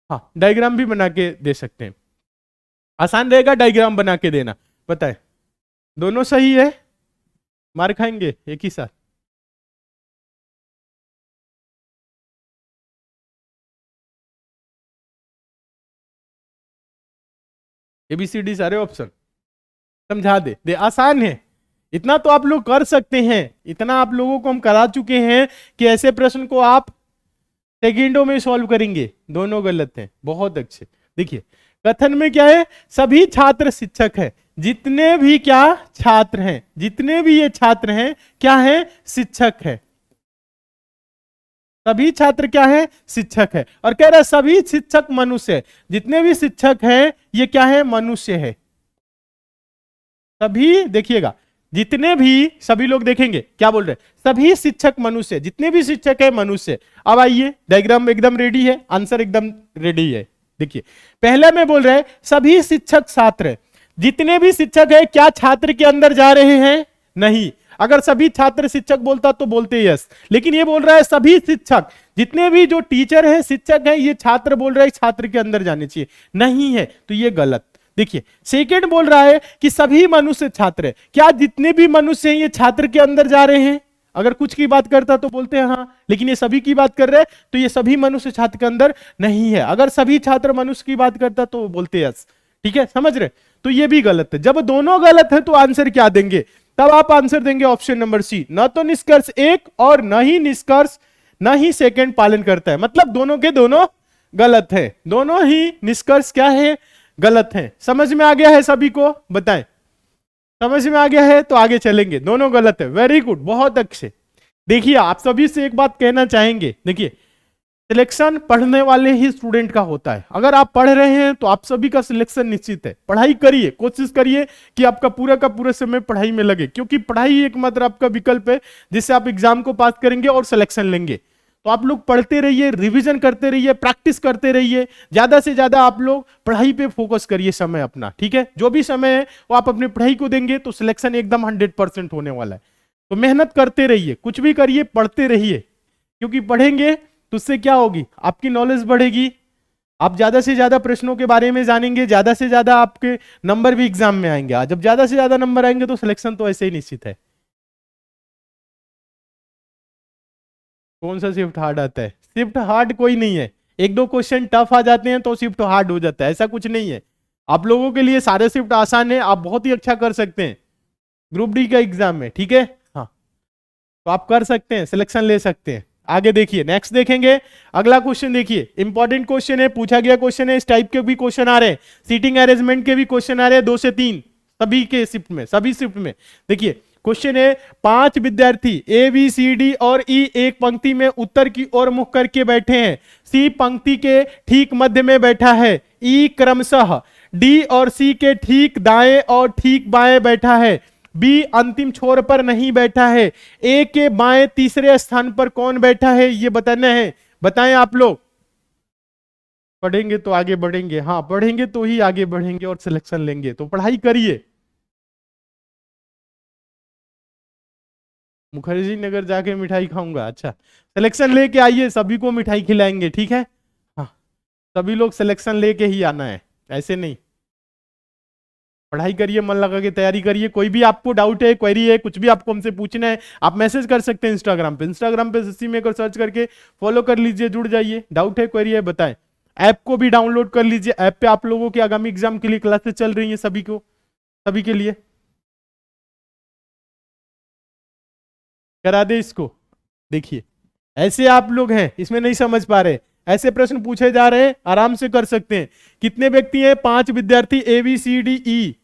हाँ डायग्राम भी बना के दे सकते हैं, आसान रहेगा डायग्राम बना के देना। बताए, दोनों सही है, मार खाएंगे एक ही साथ। ABCD सारे ऑप्शन समझा दे आसान है, इतना तो आप लोग कर सकते हैं, इतना आप लोगों को हम करा चुके हैं कि ऐसे प्रश्न को आप सेकेंडों में सॉल्व करेंगे। दोनों गलत हैं, बहुत अच्छे। देखिए कथन में क्या है, सभी छात्र शिक्षक है, जितने भी क्या छात्र हैं, जितने भी ये छात्र हैं क्या है, शिक्षक है। सभी छात्र क्या है, शिक्षक है। और कह रहा है सभी शिक्षक मनुष्य है, जितने भी शिक्षक हैं ये क्या है, मनुष्य है। सभी देखिएगा, जितने भी, सभी लोग देखेंगे क्या बोल रहे हैं, सभी शिक्षक मनुष्य, जितने भी शिक्षक है मनुष्य। अब आइए, डायग्राम एकदम रेडी है, आंसर एकदम रेडी है। देखिए पहले में बोल रहे हैं सभी शिक्षक छात्र, जितने भी शिक्षक है क्या छात्र के अंदर जा रहे हैं? नहीं। अगर सभी छात्र शिक्षक बोलता तो बोलते यस, लेकिन ये बोल रहा है सभी शिक्षक, जितने भी जो टीचर है शिक्षक है, ये छात्र बोल रहा है छात्र के अंदर जाने चाहिए, नहीं है तो ये गलत। देखिए सेकंड बोल रहा है कि सभी मनुष्य छात्र है, क्या जितने भी मनुष्य हैं ये छात्र के अंदर जा रहे हैं? अगर कुछ की बात करता तो बोलते हैं हाँ, लेकिन ये सभी की बात कर रहे हैं तो ये सभी मनुष्य छात्र के अंदर नहीं है। अगर सभी छात्र मनुष्य की बात करता तो बोलते यस। ठीक है, समझ रहे? तो ये भी गलत है। जब दोनों गलत है तो आंसर क्या देंगे? तब आप आंसर देंगे ऑप्शन नंबर सी, न तो निष्कर्ष एक और न ही निष्कर्ष, न ही सेकंड पालन करता है। मतलब दोनों के दोनों गलत है, दोनों ही निष्कर्ष क्या है? गलत है। समझ में आ गया है सभी को? बताएं, समझ में आ गया है तो आगे चलेंगे। दोनों गलत है, वेरी गुड, बहुत अच्छे। देखिए आप सभी से एक बात कहना चाहेंगे, देखिए सिलेक्शन पढ़ने वाले ही स्टूडेंट का होता है। अगर आप पढ़ रहे हैं तो आप सभी का सिलेक्शन निश्चित है। पढ़ाई करिए, कोशिश करिए कि आपका पूरा का पूरा समय पढ़ाई में लगे, क्योंकि पढ़ाई एकमात्र आपका विकल्प है जिससे आप एग्जाम को पास करेंगे और सिलेक्शन लेंगे। तो आप लोग पढ़ते रहिए, रिवीजन करते रहिए, प्रैक्टिस करते रहिए, ज्यादा से ज्यादा आप लोग पढ़ाई पे फोकस करिए समय अपना। ठीक है, जो भी समय है वो आप अपनी पढ़ाई को देंगे तो सिलेक्शन एकदम 100% होने वाला है। तो मेहनत करते रहिए, कुछ भी करिए, पढ़ते रहिए, क्योंकि पढ़ेंगे तो उससे क्या होगी? आपकी नॉलेज बढ़ेगी, आप ज्यादा से ज्यादा प्रश्नों के बारे में जानेंगे, ज्यादा से ज्यादा आपके नंबर भी एग्जाम में आएंगे। जब ज्यादा से ज्यादा नंबर आएंगे तो सिलेक्शन तो ऐसे ही निश्चित है। कौन सा शिफ्ट हार्ड आता है? शिफ्ट हार्ड कोई नहीं है, एक दो क्वेश्चन टफ आ जाते हैं तो शिफ्ट हार्ड हो जाता है, ऐसा कुछ नहीं है। आप लोगों के लिए सारे शिफ्ट आसान है, आप बहुत ही अच्छा कर सकते हैं ग्रुप डी का एग्जाम में। ठीक है, हाँ, तो आप कर सकते हैं, सिलेक्शन ले सकते हैं। आगे देखिए, नेक्स्ट देखेंगे, अगला क्वेश्चन देखिए, इंपॉर्टेंट क्वेश्चन है, पूछा गया क्वेश्चन है, इस टाइप के भी क्वेश्चन आ रहे हैं, सीटिंग अरेंजमेंट के भी क्वेश्चन आ रहे हैं 2 से 3 सभी के शिफ्ट में, सभी शिफ्ट में। देखिए क्वेश्चन है, 5 विद्यार्थी ए बी सी डी और ई एक पंक्ति में उत्तर की ओर मुख करके बैठे हैं, सी पंक्ति के ठीक मध्य में बैठा है, ई क्रमशः डी और सी के ठीक दाएं और ठीक बाएं बैठा है, बी अंतिम छोर पर नहीं बैठा है, ए के बाएं तीसरे स्थान पर कौन बैठा है ये बताना है। बताएं आप लोग। पढ़ेंगे तो आगे बढ़ेंगे, हाँ पढ़ेंगे तो ही आगे बढ़ेंगे और सिलेक्शन लेंगे, तो पढ़ाई करिए। मुखर्जी नगर जाके मिठाई खाऊंगा, अच्छा सिलेक्शन लेके आइए, सभी को मिठाई खिलाएंगे। ठीक है, हाँ सभी लोग सिलेक्शन लेके ही आना है, ऐसे नहीं। पढ़ाई करिए, मन लगा के तैयारी करिए। कोई भी आपको डाउट है, क्वेरी है, कुछ भी आपको हमसे पूछना है, आप मैसेज कर सकते हैं इंस्टाग्राम पे। इंस्टाग्राम पे एसएससी मेकर सर्च करके फॉलो कर लीजिए, जुड़ जाइए। डाउट है, क्वेरी है, बताएं। ऐप को भी डाउनलोड कर लीजिए, ऐप पे आप लोगों के आगामी एग्जाम के लिए क्लासेस चल रही है, सभी को, सभी के लिए करा दे इसको। देखिए ऐसे आप लोग हैं, इसमें नहीं समझ पा रहे, ऐसे प्रश्न पूछे जा रहे हैं, आराम से कर सकते हैं। कितने व्यक्ति हैं? 5 विद्यार्थी A B C D E,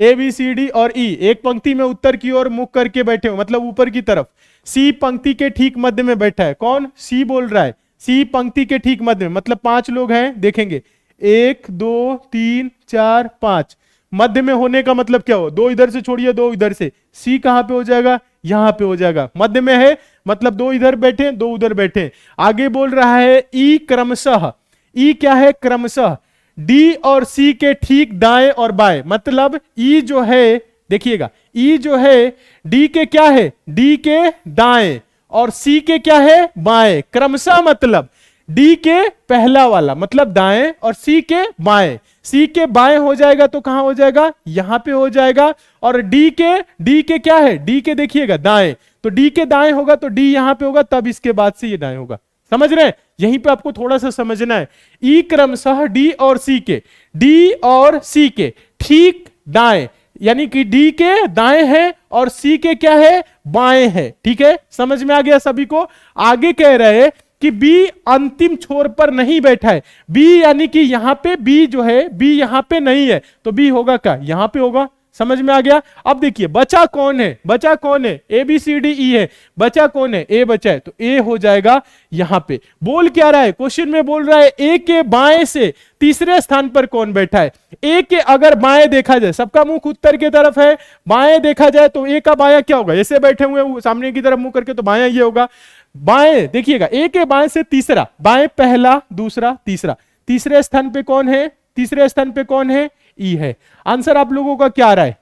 A B C D और ई एक पंक्ति में उत्तर की ओर मुख करके बैठे हो, मतलब ऊपर की तरफ। सी पंक्ति के ठीक मध्य में बैठा है, कौन? सी बोल रहा है, सी पंक्ति के ठीक मध्य में, मतलब 5 लोग हैं। देखेंगे 1 2 3 4 5, मध्य में होने का मतलब क्या हो? 2 इधर से छोड़िए, 2 इधर से, सी कहां पे हो जाएगा? यहां पे हो जाएगा। मध्य में है मतलब 2 इधर बैठे, 2 उधर बैठे। आगे बोल रहा है ई क्रमशः, ई क्या है? क्रमशः डी और सी के ठीक दाएं और बाएं, मतलब ई जो है, देखिएगा ई जो है डी के क्या है? डी के दाएं और सी के क्या है? बाएं। क्रमशः मतलब डी के पहला वाला मतलब दाएं और सी के बाएं। सी के बाएं हो जाएगा तो कहां हो जाएगा? यहां पे हो जाएगा। और डी के क्या है? डी के देखिएगा दाएं, तो डी के दाएं होगा तो डी यहां पे होगा, तब इसके बाद से ये दाएं होगा। समझ रहे हैं? यहीं पे आपको थोड़ा सा समझना है। ई क्रमशः डी और सी के, डी और सी के ठीक दाएं, यानी कि डी के दाएं है और सी के क्या है? बाएं है। ठीक है, समझ में आ गया सभी को? आगे कह रहे हैं कि बी अंतिम छोर पर नहीं बैठा है। बी यानी कि यहां पे बी जो है, बी यहां पे नहीं है, तो बी होगा क्या? यहां पे होगा। समझ में आ गया। अब देखिए बचा कौन है, बचा कौन है, ए बी सी डी ई है, बचा कौन है, ए बचा है, तो ए हो जाएगा यहां पे। बोल क्या रहा है क्वेश्चन में, बोल रहा है ए के बाएं से तीसरे स्थान पर कौन बैठा है। ए के अगर बाएं देखा जाए, सबका मुंह उत्तर की तरफ है, बाएं देखा जाए तो ए का बायां क्या होगा, ऐसे बैठे हुए सामने की तरफ मुंह करके, तो बायां ये होगा। बाएं देखिएगा, ए के बाएं से तीसरा, बाएं पहला दूसरा तीसरा, तीसरे स्थान पे कौन है, तीसरे स्थान पे कौन है, ई है। आंसर आप लोगों का क्या आ रहा है,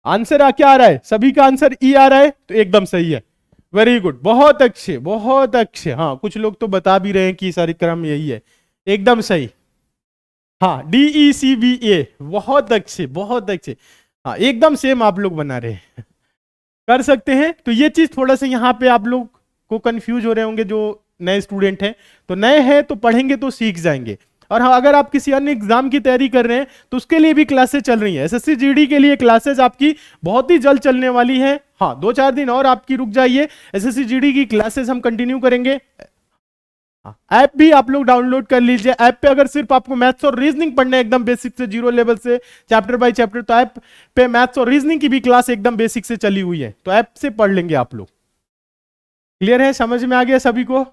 आंसर क्या आ रहा है, सभी का आंसर ई आ रहा है, तो एकदम सही है। वेरी गुड, बहुत अच्छे बहुत अच्छे। हाँ कुछ लोग तो बता भी रहे हैं कि सारी क्रम यही है, एकदम सही। हाँ डी ई सी बी ए, बहुत अच्छे बहुत अच्छे। हाँ एकदम सेम आप लोग बना रहे हैं, कर सकते हैं। तो ये चीज थोड़ा सा यहाँ पे आप लोग को कंफ्यूज हो रहे होंगे जो नए स्टूडेंट हैं, तो नए हैं तो पढ़ेंगे तो सीख जाएंगे। और हाँ अगर आप किसी अन्य एग्जाम की तैयारी कर रहे हैं तो उसके लिए भी क्लासेस चल रही हैं। एसएससी जीडी के लिए क्लासेस आपकी बहुत ही जल्द चलने वाली है। हाँ 2-4 दिन और आपकी रुक जाइए, एसएससी जीडी की क्लासेस हम कंटिन्यू करेंगे। ऐप भी आप लोग डाउनलोड कर लीजिए। ऐप पे अगर सिर्फ आपको मैथ्स और रीजनिंग पढ़ना है एकदम बेसिक से, जीरो लेवल से चैप्टर बाय चैप्टर, तो ऐप पे मैथ्स और रीजनिंग की भी क्लास एकदम बेसिक से चली हुई है, तो ऐप से पढ़ लेंगे आप लोग। क्लियर है, समझ में आ गया सभी को।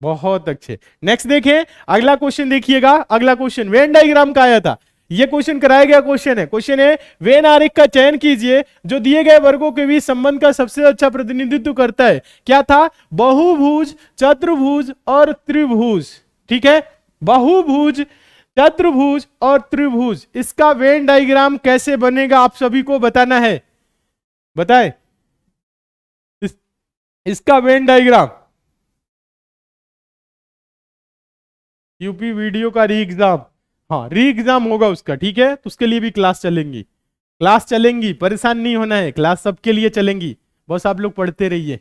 बहुत अच्छे। नेक्स्ट देखें, अगला क्वेश्चन देखिएगा। अगला क्वेश्चन वेन डायग्राम का आया था, ये क्वेश्चन कराया गया क्वेश्चन है। क्वेश्चन है वेन आरेख का चयन कीजिए जो दिए गए वर्गों के बीच संबंध का सबसे अच्छा प्रतिनिधित्व करता है। क्या था, बहुभुज, चतुर्भुज और त्रिभुज। ठीक है, बहुभुज, चतुर्भुज और त्रिभुज, इसका वेन डायग्राम कैसे बनेगा आप सभी को बताना है। बताए इसका वेन डायग्राम, यूपी वीडियो का री एग्जाम, हाँ री एग्जाम होगा उसका। ठीक है, तो उसके लिए भी क्लास चलेंगी, क्लास चलेंगी, परेशान नहीं होना है, क्लास सबके लिए चलेंगी, बस आप लोग पढ़ते रहिए।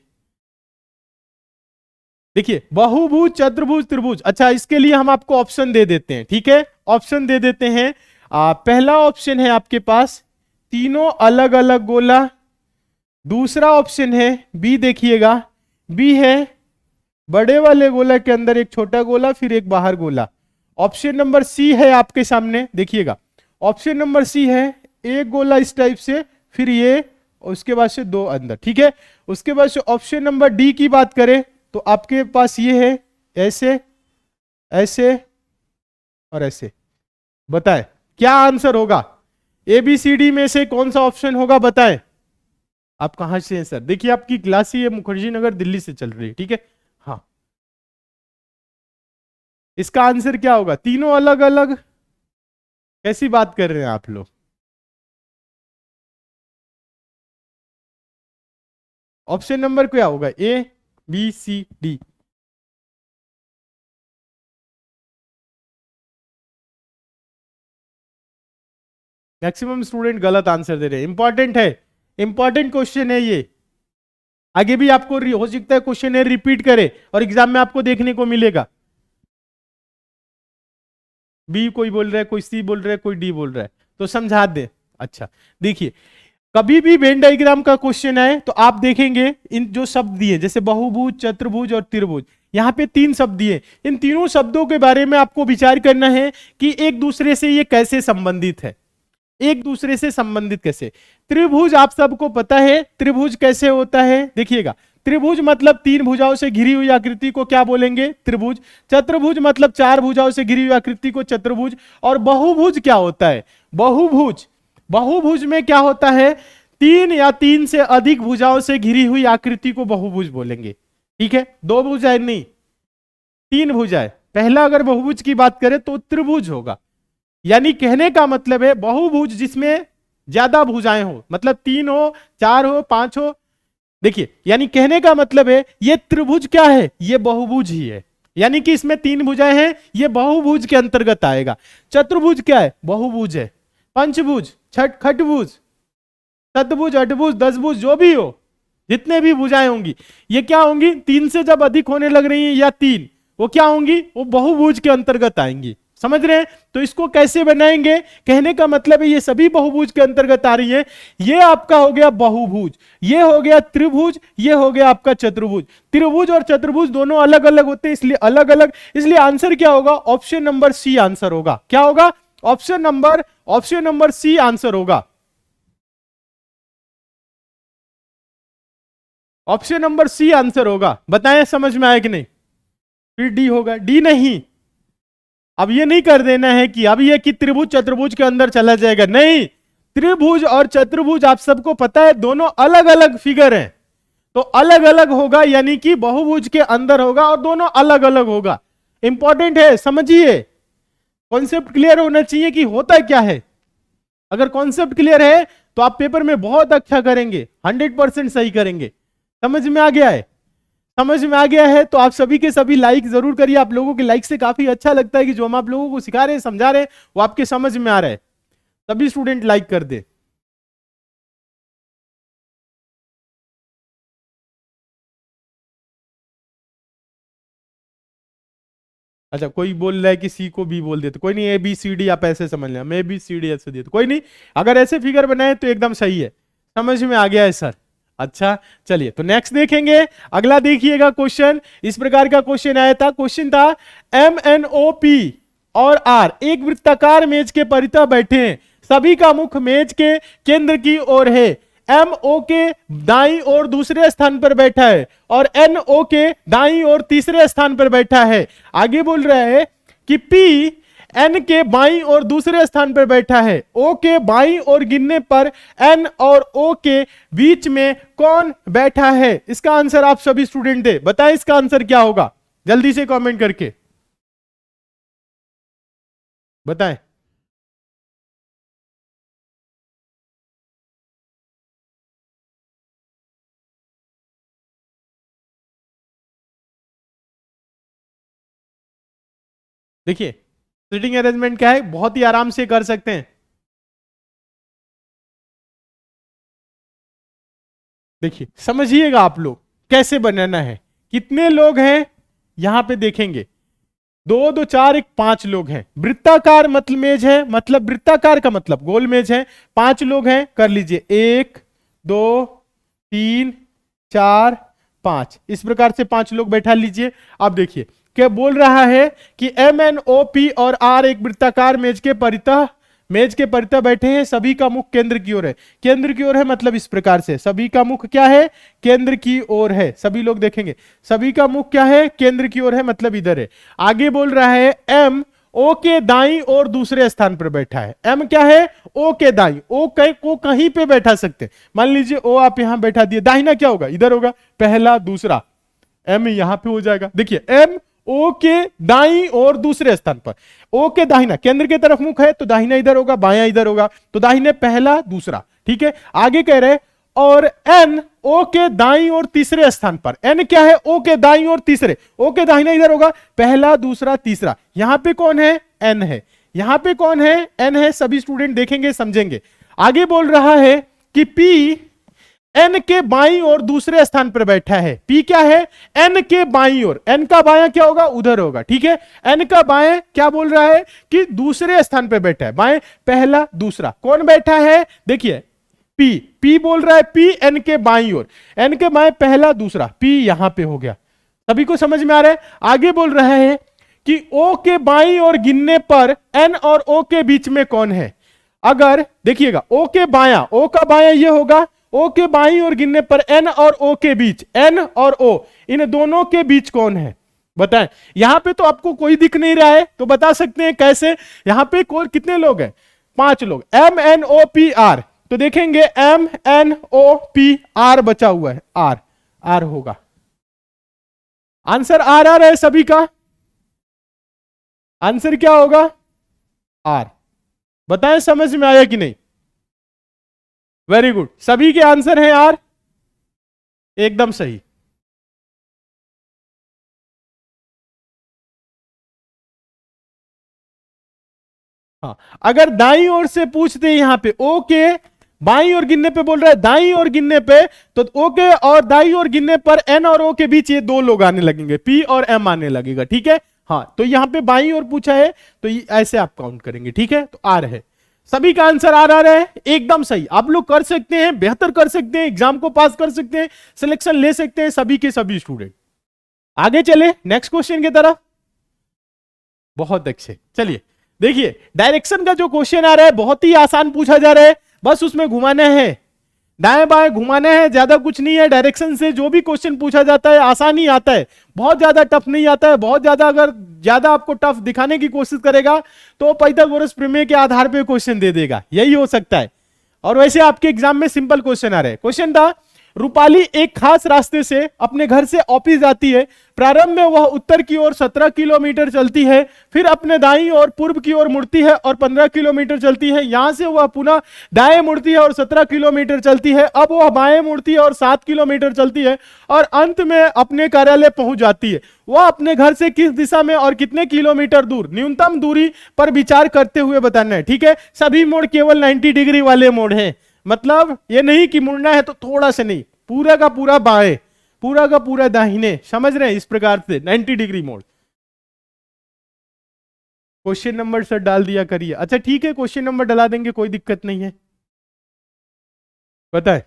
देखिए बहुभुज, चतुर्भुज, त्रिभुज। अच्छा इसके लिए हम आपको ऑप्शन दे देते हैं। ठीक है, ऑप्शन दे देते हैं। पहला ऑप्शन है आपके पास तीनों अलग अलग गोला। दूसरा ऑप्शन है बी, देखिएगा बी है बड़े वाले गोला के अंदर एक छोटा गोला फिर एक बाहर गोला। ऑप्शन नंबर सी है आपके सामने, देखिएगा ऑप्शन नंबर सी है एक गोला इस टाइप से, फिर ये, उसके बाद से दो अंदर। ठीक है, उसके बाद से ऑप्शन नंबर डी की बात करें तो आपके पास ये है ऐसे, ऐसे और ऐसे। बताएं क्या आंसर होगा, ABCD में से कौन सा ऑप्शन होगा, बताएं। आप कहां से हैं सर, देखिए आपकी क्लास ही मुखर्जी नगर दिल्ली से चल रही है। ठीक है, हाँ इसका आंसर क्या होगा, तीनों अलग अलग, कैसी बात कर रहे हैं आप लोग। ऑप्शन नंबर क्या होगा, ABCD। मैक्सिमम स्टूडेंट गलत आंसर दे रहे हैं। इंपॉर्टेंट है, इंपॉर्टेंट क्वेश्चन है ये, आगे भी आपको हो सकता है क्वेश्चन है रिपीट करे और एग्जाम में आपको देखने को मिलेगा। बी कोई बोल रहा है, कोई सी बोल रहा है, कोई डी बोल रहा है, तो समझा दे। अच्छा देखिए, कभी भी वेन डायग्राम का क्वेश्चन आए तो आप देखेंगे इन जो शब्द दिए जैसे बहुभुज, चतुर्भुज और त्रिभुज, यहाँ पे 3 शब्द दिए, इन तीनों शब्दों के बारे में आपको विचार करना है कि एक दूसरे से ये कैसे संबंधित है, एक दूसरे से संबंधित कैसे। त्रिभुज आप सबको पता है त्रिभुज कैसे होता है, देखिएगा त्रिभुज मतलब 3 भुजाओं से घिरी हुई आकृति को क्या बोलेंगे, त्रिभुज। चतुर्भुज मतलब 4 भुजाओं से घिरी हुई आकृति को चतुर्भुज। और बहुभुज क्या होता है, बहुभुज, बहुभुज में क्या होता है, 3 या 3 से अधिक भुजाओं से घिरी हुई आकृति को बहुभुज बोलेंगे। ठीक है, 2 भुजाएं नहीं, 3 भुजाएं। पहला अगर बहुभुज की बात करें तो त्रिभुज होगा, यानी कहने का मतलब है बहुभुज जिसमें ज्यादा भुजाएं हो, मतलब 3 हो, 4 हो, 5 हो। देखिए यानी कहने का मतलब है ये त्रिभुज क्या है, ये बहुभुज ही है, यानी कि इसमें 3 भुजाएं हैं, ये बहुभुज के अंतर्गत आएगा। चतुर्भुज क्या है, बहुभुज है। पंचभुज, खटभुज, सतभुज, अठभुज, दसभुज, जो भी हो, जितने भी भुजाएं होंगी ये क्या होंगी, 3 से जब अधिक होने लग रही है या 3, वो क्या होंगी, वो बहुभुज के अंतर्गत आएंगी। समझ रहे हैं? तो इसको कैसे बनाएंगे, कहने का मतलब है ये सभी बहुभुज के अंतर्गत आ रही है। ये आपका हो गया बहुभुज, ये हो गया त्रिभुज, ये हो गया आपका चतुर्भुज। त्रिभुज और चतुर्भुज दोनों अलग अलग होते हैं, इसलिए अलग अलग, इसलिए आंसर क्या होगा, ऑप्शन नंबर सी आंसर होगा। क्या होगा, ऑप्शन नंबर सी आंसर होगा। ऑप्शन नंबर सी आंसर होगा। बताएं समझ में आया कि नहीं? फिर डी होगा, डी नहीं। अब ये नहीं कर देना है कि अब ये कि त्रिभुज चतुर्भुज के अंदर चला जाएगा, नहीं। त्रिभुज और चतुर्भुज आप सबको पता है दोनों अलग अलग फिगर हैं, तो अलग अलग होगा, यानी कि बहुभुज के अंदर होगा और दोनों अलग अलग होगा। इंपॉर्टेंट है, समझिए, कॉन्सेप्ट क्लियर होना चाहिए कि होता क्या है। अगर कॉन्सेप्ट क्लियर है तो आप पेपर में बहुत अच्छा करेंगे, 100% सही करेंगे। समझ में आ गया है? समझ में आ गया है तो आप सभी के सभी लाइक जरूर करिए। आप लोगों के लाइक से काफी अच्छा लगता है कि जो हम आप लोगों को सिखा रहे हैं, समझा रहे हैं, वो आपके समझ में आ रहा है। सभी स्टूडेंट लाइक कर दे। अच्छा, कोई बोल रहा है कि सी को बी बोल दे, तो कोई नहीं, ए बी सी डी आप ऐसे समझ लें, मैं बी सी डी ऐसे दिए तो कोई नहीं, अगर ऐसे फिगर बनाए तो एकदम सही है। समझ में आ गया है सर? अच्छा, चलिए तो नेक्स्ट देखेंगे। अगला देखिएगा क्वेश्चन, इस प्रकार का क्वेश्चन आया था। क्वेश्चन था एम एन ओ पी और आर एक वृत्ताकार मेज के परितः बैठे हैं, सभी का मुख मेज के केंद्र की ओर है। एम ओ के दाईं ओर दूसरे स्थान पर बैठा है और एन ओ के दाईं ओर तीसरे स्थान पर बैठा है। आगे बोल रहा है कि पी एन के बाईं और दूसरे स्थान पर बैठा है। ओ के बाईं और गिनने पर एन और ओ के बीच में कौन बैठा है? इसका आंसर आप सभी स्टूडेंट दे, बताएं इसका आंसर क्या होगा, जल्दी से कमेंट करके बताएं। देखिए सीटिंग अरेंजमेंट क्या है, बहुत ही आराम से कर सकते हैं। देखिए समझिएगा आप लोग कैसे बनाना है। कितने लोग हैं यहां पे देखेंगे, 2 2 4 1 5 लोग हैं। वृत्ताकार मतलब मेज है, मतलब वृत्ताकार का मतलब गोल मेज है। 5 लोग हैं, कर लीजिए 1 2 3 4 5, इस प्रकार से 5 लोग बैठा लीजिए। अब देखिए क्या बोल रहा है कि एम एन ओ पी और आर एक वृत्ताकार मेज के परितः बैठे हैं, सभी का मुख केंद्र की ओर है। केंद्र की ओर है मतलब इस प्रकार से, सभी का मुख क्या है, केंद्र की ओर है। सभी लोग देखेंगे सभी का मुख क्या है, केंद्र की ओर है, मतलब इधर है। आगे बोल रहा है एम ओ के दाईं और दूसरे स्थान पर बैठा है। एम क्या है, ओ के दाईं, ओ को कहीं पे बैठा सकते हैं। मान लीजिए ओ आप यहां बैठा दिए, दाहिना क्या होगा, इधर होगा, पहला दूसरा, एम यहां पे हो जाएगा। देखिए एम ओ के दाईं और दूसरे स्थान पर, ओ के दाहिना केंद्र की तरफ मुख है तो दाहिना इधर होगा, बायां इधर होगा, तो दाहिने पहला दूसरा, ठीक है। आगे कह रहे और एन ओ के दाईं और तीसरे स्थान पर, एन क्या है, ओ के दाईं और तीसरे, ओ के दाहिना इधर होगा, पहला दूसरा तीसरा। यहां पे कौन है, एन है। यहां पे कौन है, एन है। सभी स्टूडेंट देखेंगे समझेंगे। आगे बोल रहा है कि पी एन के बाईं और दूसरे स्थान पर बैठा है। पी क्या है, एन के बाईं ओर, एन का बायां क्या होगा, उधर होगा, ठीक है। एन का बाएं क्या बोल रहा है कि दूसरे स्थान पर बैठा है, बाएं पहला दूसरा, कौन बैठा है, देखिए पी बोल रहा है, पी एन के बाईं ओर, एन के बाएं पहला दूसरा, पी यहां पे हो गया। सभी को समझ में आ रहा है? आगे बोल रहा है कि ओ के बाईं ओर गिनने पर एन और ओ के बीच में कौन है। अगर देखिएगा ओ के बायां, ओ का बायां ये होगा, ओ के बाईं ओर गिनने पर एन और ओ के बीच, एन और ओ इन दोनों के बीच कौन है, बताएं। यहां पे तो आपको कोई दिख नहीं रहा है तो बता सकते हैं कैसे। यहां पे कितने लोग हैं, 5 लोग। M N O P R, तो देखेंगे M N O P R बचा हुआ है, आर आर होगा। आंसर आर आर है सभी का, आंसर क्या होगा, आर। बताएं समझ में आया कि नहीं? वेरी गुड, सभी के आंसर हैं आर, एकदम सही। हाँ, अगर दाईं ओर से पूछते हैं यहां पे, ओ के बाईं ओर गिनने पे बोल रहा है, दाईं ओर गिनने पे, तो ओ के और दाईं ओर गिनने पर एन और ओ के बीच ये 2 लोग आने लगेंगे, पी और एम आने लगेगा, ठीक है। हाँ, तो यहाँ पे बाईं ओर पूछा है, तो ऐसे आप काउंट करेंगे, ठीक है। तो आर है, सभी का आंसर आ रहा है, एकदम सही। आप लोग कर सकते हैं, बेहतर कर सकते हैं, एग्जाम को पास कर सकते हैं, सिलेक्शन ले सकते हैं, सभी के सभी स्टूडेंट। आगे चले नेक्स्ट क्वेश्चन की तरफ। बहुत अच्छे, चलिए देखिए, डायरेक्शन का जो क्वेश्चन आ रहा है बहुत ही आसान पूछा जा रहा है, बस उसमें घुमाना है, दाएं बाएं घुमाना है, ज्यादा कुछ नहीं है। डायरेक्शन से जो भी क्वेश्चन पूछा जाता है आसान ही आता है, बहुत ज्यादा टफ नहीं आता है। बहुत ज्यादा अगर ज्यादा आपको टफ दिखाने की कोशिश करेगा तो पाइथागोरस प्रमेय के आधार पे क्वेश्चन दे देगा, यही हो सकता है। और वैसे आपके एग्जाम में सिंपल क्वेश्चन आ रहे हैं। क्वेश्चन था, रूपाली एक खास रास्ते से अपने घर से ऑफिस जाती है। प्रारंभ में वह उत्तर की ओर 17 किलोमीटर चलती है, फिर अपने दाईं ओर पूर्व की ओर मुड़ती है और 15 किलोमीटर चलती है। यहां से वह पुनः दाएं मुड़ती है और 17 किलोमीटर चलती है। अब वह बाएं मुड़ती है और 7 किलोमीटर चलती है और अंत में अपने कार्यालय पहुंच जाती है। वह अपने घर से किस दिशा में और कितने किलोमीटर दूर, न्यूनतम दूरी पर विचार करते हुए बताना है, ठीक है। सभी मोड़ केवल 90 डिग्री वाले मोड़ हैं, मतलब ये नहीं कि मुड़ना है तो थोड़ा से नहीं, पूरा का पूरा बाएं, पूरा का पूरा दाहिने, समझ रहे हैं, इस प्रकार से 90 डिग्री मोड़। क्वेश्चन नंबर सर डाल दिया करिए। अच्छा ठीक है, क्वेश्चन नंबर डला देंगे, कोई दिक्कत नहीं है। बताए,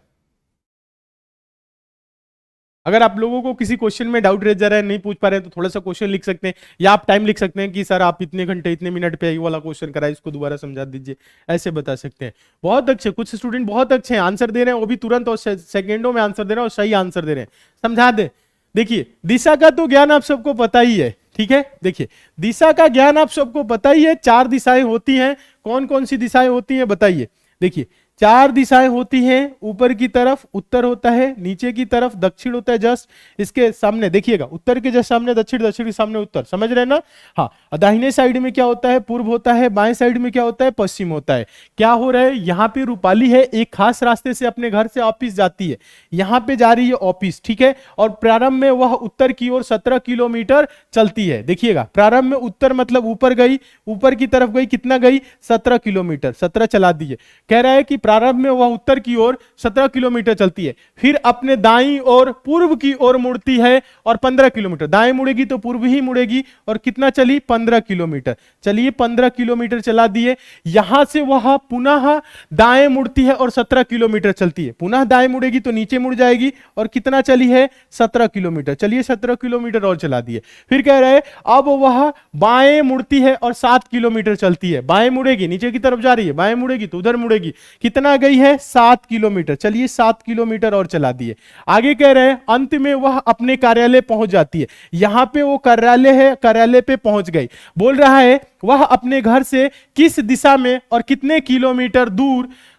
अगर आप लोगों को किसी क्वेश्चन में डाउट रह जा रहा है, नहीं पूछ पा रहे हैं, तो थोड़ा सा क्वेश्चन लिख सकते हैं, या आप टाइम लिख सकते हैं कि सर आप इतने घंटे इतने मिनट पे ये वाला क्वेश्चन कराए, इसको दोबारा समझा दीजिए, ऐसे बता सकते हैं। बहुत अच्छे, कुछ स्टूडेंट बहुत अच्छे हैं, आंसर दे रहे हैं, वो भी तुरंत और सेकेंडों में आंसर दे रहे हैं और सही आंसर दे रहे हैं। समझा दे, देखिए दिशा का तो ज्ञान आप सबको पता ही है, ठीक है। देखिए दिशा का ज्ञान आप सबको पता ही है, 4 दिशाएं होती हैं। कौन कौन सी दिशाएं होती हैं बताइए। देखिए 4 दिशाएं होती हैं, ऊपर की तरफ उत्तर होता है, नीचे की तरफ दक्षिण होता है, जस्ट इसके सामने देखिएगा, उत्तर के जस्ट सामने दक्षिण, दक्षिण के सामने उत्तर, समझ रहे हैं ना। हाँ, दाहिने साइड में क्या होता है, पूर्व होता है, बाएं साइड में क्या होता है, पश्चिम होता है। क्या हो रहा है, यहाँ पे रूपाली है, एक खास रास्ते से अपने घर से ऑफिस जाती है, यहाँ पे जा रही है ऑफिस, ठीक है। और प्रारंभ में वह उत्तर की ओर 17 किलोमीटर चलती है। देखिएगा, प्रारंभ में उत्तर मतलब ऊपर गई, ऊपर की तरफ गई, कितना गई, 17 किलोमीटर, 17 चला दिए। कह रहा है कि प्रारंभ में वह उत्तर की ओर 17 किलोमीटर चलती है, फिर अपने दाईं ओर पूर्व की ओर मुड़ती है और 15 किलोमीटर, दाएं मुड़ेगी तो पूर्व ही मुड़ेगी, और कितना चली, 15 किलोमीटर। चलिए 15 किलोमीटर चला दिए। यहां से वह पुनः दाएं मुड़ती है और 17 किलोमीटर चलती है, पुनः दाएं मुड़ेगी तो नीचे मुड़ जाएगी, और कितना चली है, 17 किलोमीटर। चलिए 17 किलोमीटर और चला दिए। फिर कह रहे हैं अब वह बाएं मुड़ती है और 7 किलोमीटर चलती है, बाएं मुड़ेगी, नीचे की तरफ जा रही है, बाएं मुड़ेगी तो उधर मुड़ेगी, कितना गई है, 7 किलोमीटर। चलिए 7 किलोमीटर और चला दिए। आगे कह रहे हैं अंत में वह अपने कार्यालय पहुंच जाती है। यहां पे वो कार्यालय है, कार्यालय पे पहुंच गई। बोल रहा है वह अपने घर से किस दिशा में और कितने किलोमीटर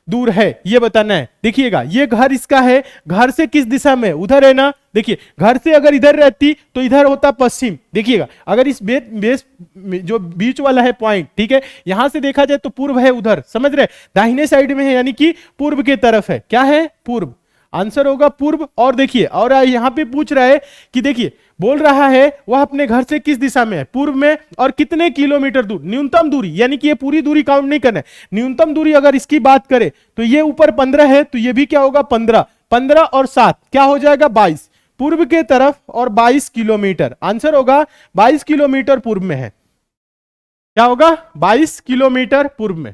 दूर है, ये बताना है। देखिएगा, ये घर इसका है, घर से किस दिशा में, उधर है ना। देखिए घर से अगर इधर रहती तो इधर होता पश्चिम। देखिएगा, अगर इस बेस जो बीच वाला है पॉइंट, ठीक है, यहां से देखा जाए तो पूर्व है उधर, समझ रहे, दाहिने साइड में है, यानी कि पूर्व के तरफ है। क्या है, पूर्व, आंसर होगा पूर्व। और देखिए, और यहां पे पूछ रहा है कि देखिए, बोल रहा है वह अपने घर से किस दिशा में है, पूर्व में, और कितने किलोमीटर दूर, न्यूनतम दूरी, यानी कि ये पूरी दूरी काउंट नहीं करना है, न्यूनतम दूरी अगर इसकी बात करें तो ये ऊपर 15 है, तो ये भी क्या होगा, 15, 15 और 7 क्या हो जाएगा, 22, पूर्व के तरफ, और 22 किलोमीटर, आंसर होगा 22 किलोमीटर पूर्व में है। क्या होगा, 22 किलोमीटर पूर्व में।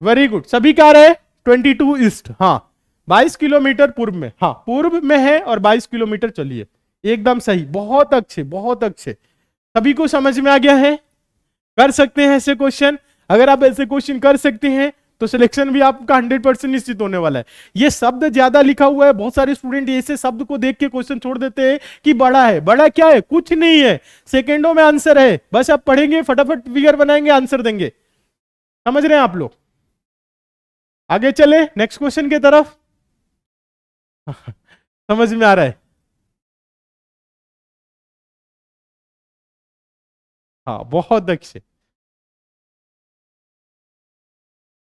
वेरी गुड, सभी कह रहे हैं 22 ईस्ट, हाँ 22 किलोमीटर पूर्व में, हाँ पूर्व में है और 22 किलोमीटर। चलिए एकदम सही, बहुत अच्छे, बहुत अच्छे, सभी को समझ में आ गया है। कर सकते हैं ऐसे क्वेश्चन, अगर आप ऐसे क्वेश्चन कर सकते हैं तो सिलेक्शन भी आपका 100% निश्चित होने वाला है। ये शब्द ज्यादा लिखा हुआ है, बहुत सारे स्टूडेंट ऐसे शब्द को देख के क्वेश्चन छोड़ देते हैं कि बड़ा है, बड़ा क्या है, कुछ नहीं है, सेकेंडों में आंसर है, बस आप पढ़ेंगे, फटाफट फिगर बनाएंगे, आंसर देंगे। समझ रहे हैं आप लोग। आगे चले नेक्स्ट क्वेश्चन की तरफ। समझ में आ रहा है, हाँ बहुत अच्छे,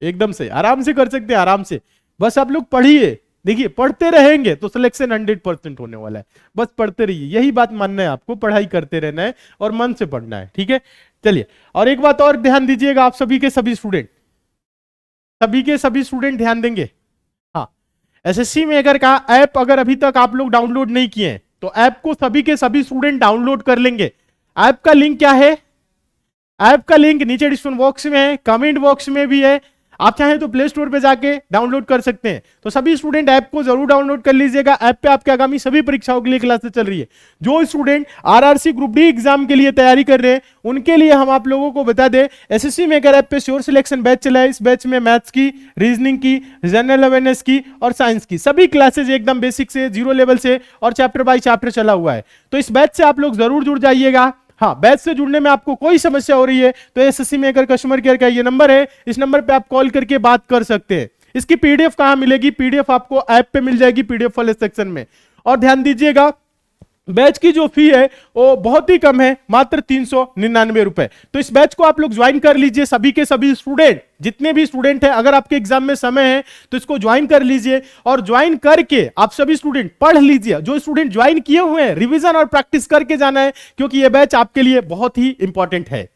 एकदम से, आराम से कर सकते हैं, आराम से, बस आप लोग पढ़िए। देखिए पढ़ते रहेंगे तो सिलेक्शन 100% होने वाला है, बस पढ़ते रहिए, यही बात मानना है आपको, पढ़ाई करते रहना है और मन से पढ़ना है, ठीक है। चलिए, और एक बात और ध्यान दीजिएगा, आप सभी के सभी स्टूडेंट, सभी के सभी स्टूडेंट ध्यान देंगे। हाँ, एसएससी मेकर का ऐप अगर अभी तक आप लोग डाउनलोड नहीं किए हैं तो ऐप को सभी के सभी स्टूडेंट डाउनलोड कर लेंगे। ऐप का लिंक क्या है? ऐप का लिंक नीचे डिस्क्रिप्शन बॉक्स में है, कमेंट बॉक्स में भी है। आप चाहें तो प्ले स्टोर पे जाके डाउनलोड कर सकते हैं। तो सभी स्टूडेंट ऐप को जरूर डाउनलोड कर लीजिएगा। ऐप पे आपके आगामी सभी परीक्षाओं के लिए क्लासेस चल रही है। जो student RRC group D exam के लिए तैयारी कर रहे हैं उनके लिए हम आप लोगों को बता दें, एसएससी मेकर ऐप पे श्योर सिलेक्शन बैच चला है। इस बैच में मैथ्स की, रीजनिंग की, जनरल अवेयरनेस की और साइंस की सभी क्लासेज एकदम बेसिक से, जीरो लेवल से और चैप्टर बाय चैप्टर चला हुआ है। तो इस बैच से आप लोग जरूर जुड़ जाइएगा। हाँ, बैच से जुड़ने में आपको कोई समस्या हो रही है तो एसएससी मेकर कस्टमर केयर का ये नंबर है, इस नंबर पे आप कॉल करके बात कर सकते हैं। इसकी पीडीएफ कहां मिलेगी? पीडीएफ आपको ऐप पे मिल जाएगी, पीडीएफ वाले सेक्शन में। और ध्यान दीजिएगा, बैच की जो फी है वो बहुत ही कम है, मात्र 399 रुपए। तो इस बैच को आप लोग ज्वाइन कर लीजिए। सभी के सभी स्टूडेंट, जितने भी स्टूडेंट हैं, अगर आपके एग्जाम में समय है तो इसको ज्वाइन कर लीजिए। और ज्वाइन करके आप सभी स्टूडेंट पढ़ लीजिए। जो स्टूडेंट ज्वाइन किए हुए हैं, रिवीजन और प्रैक्टिस करके जाना है, क्योंकि यह बैच आपके लिए बहुत ही इंपॉर्टेंट है।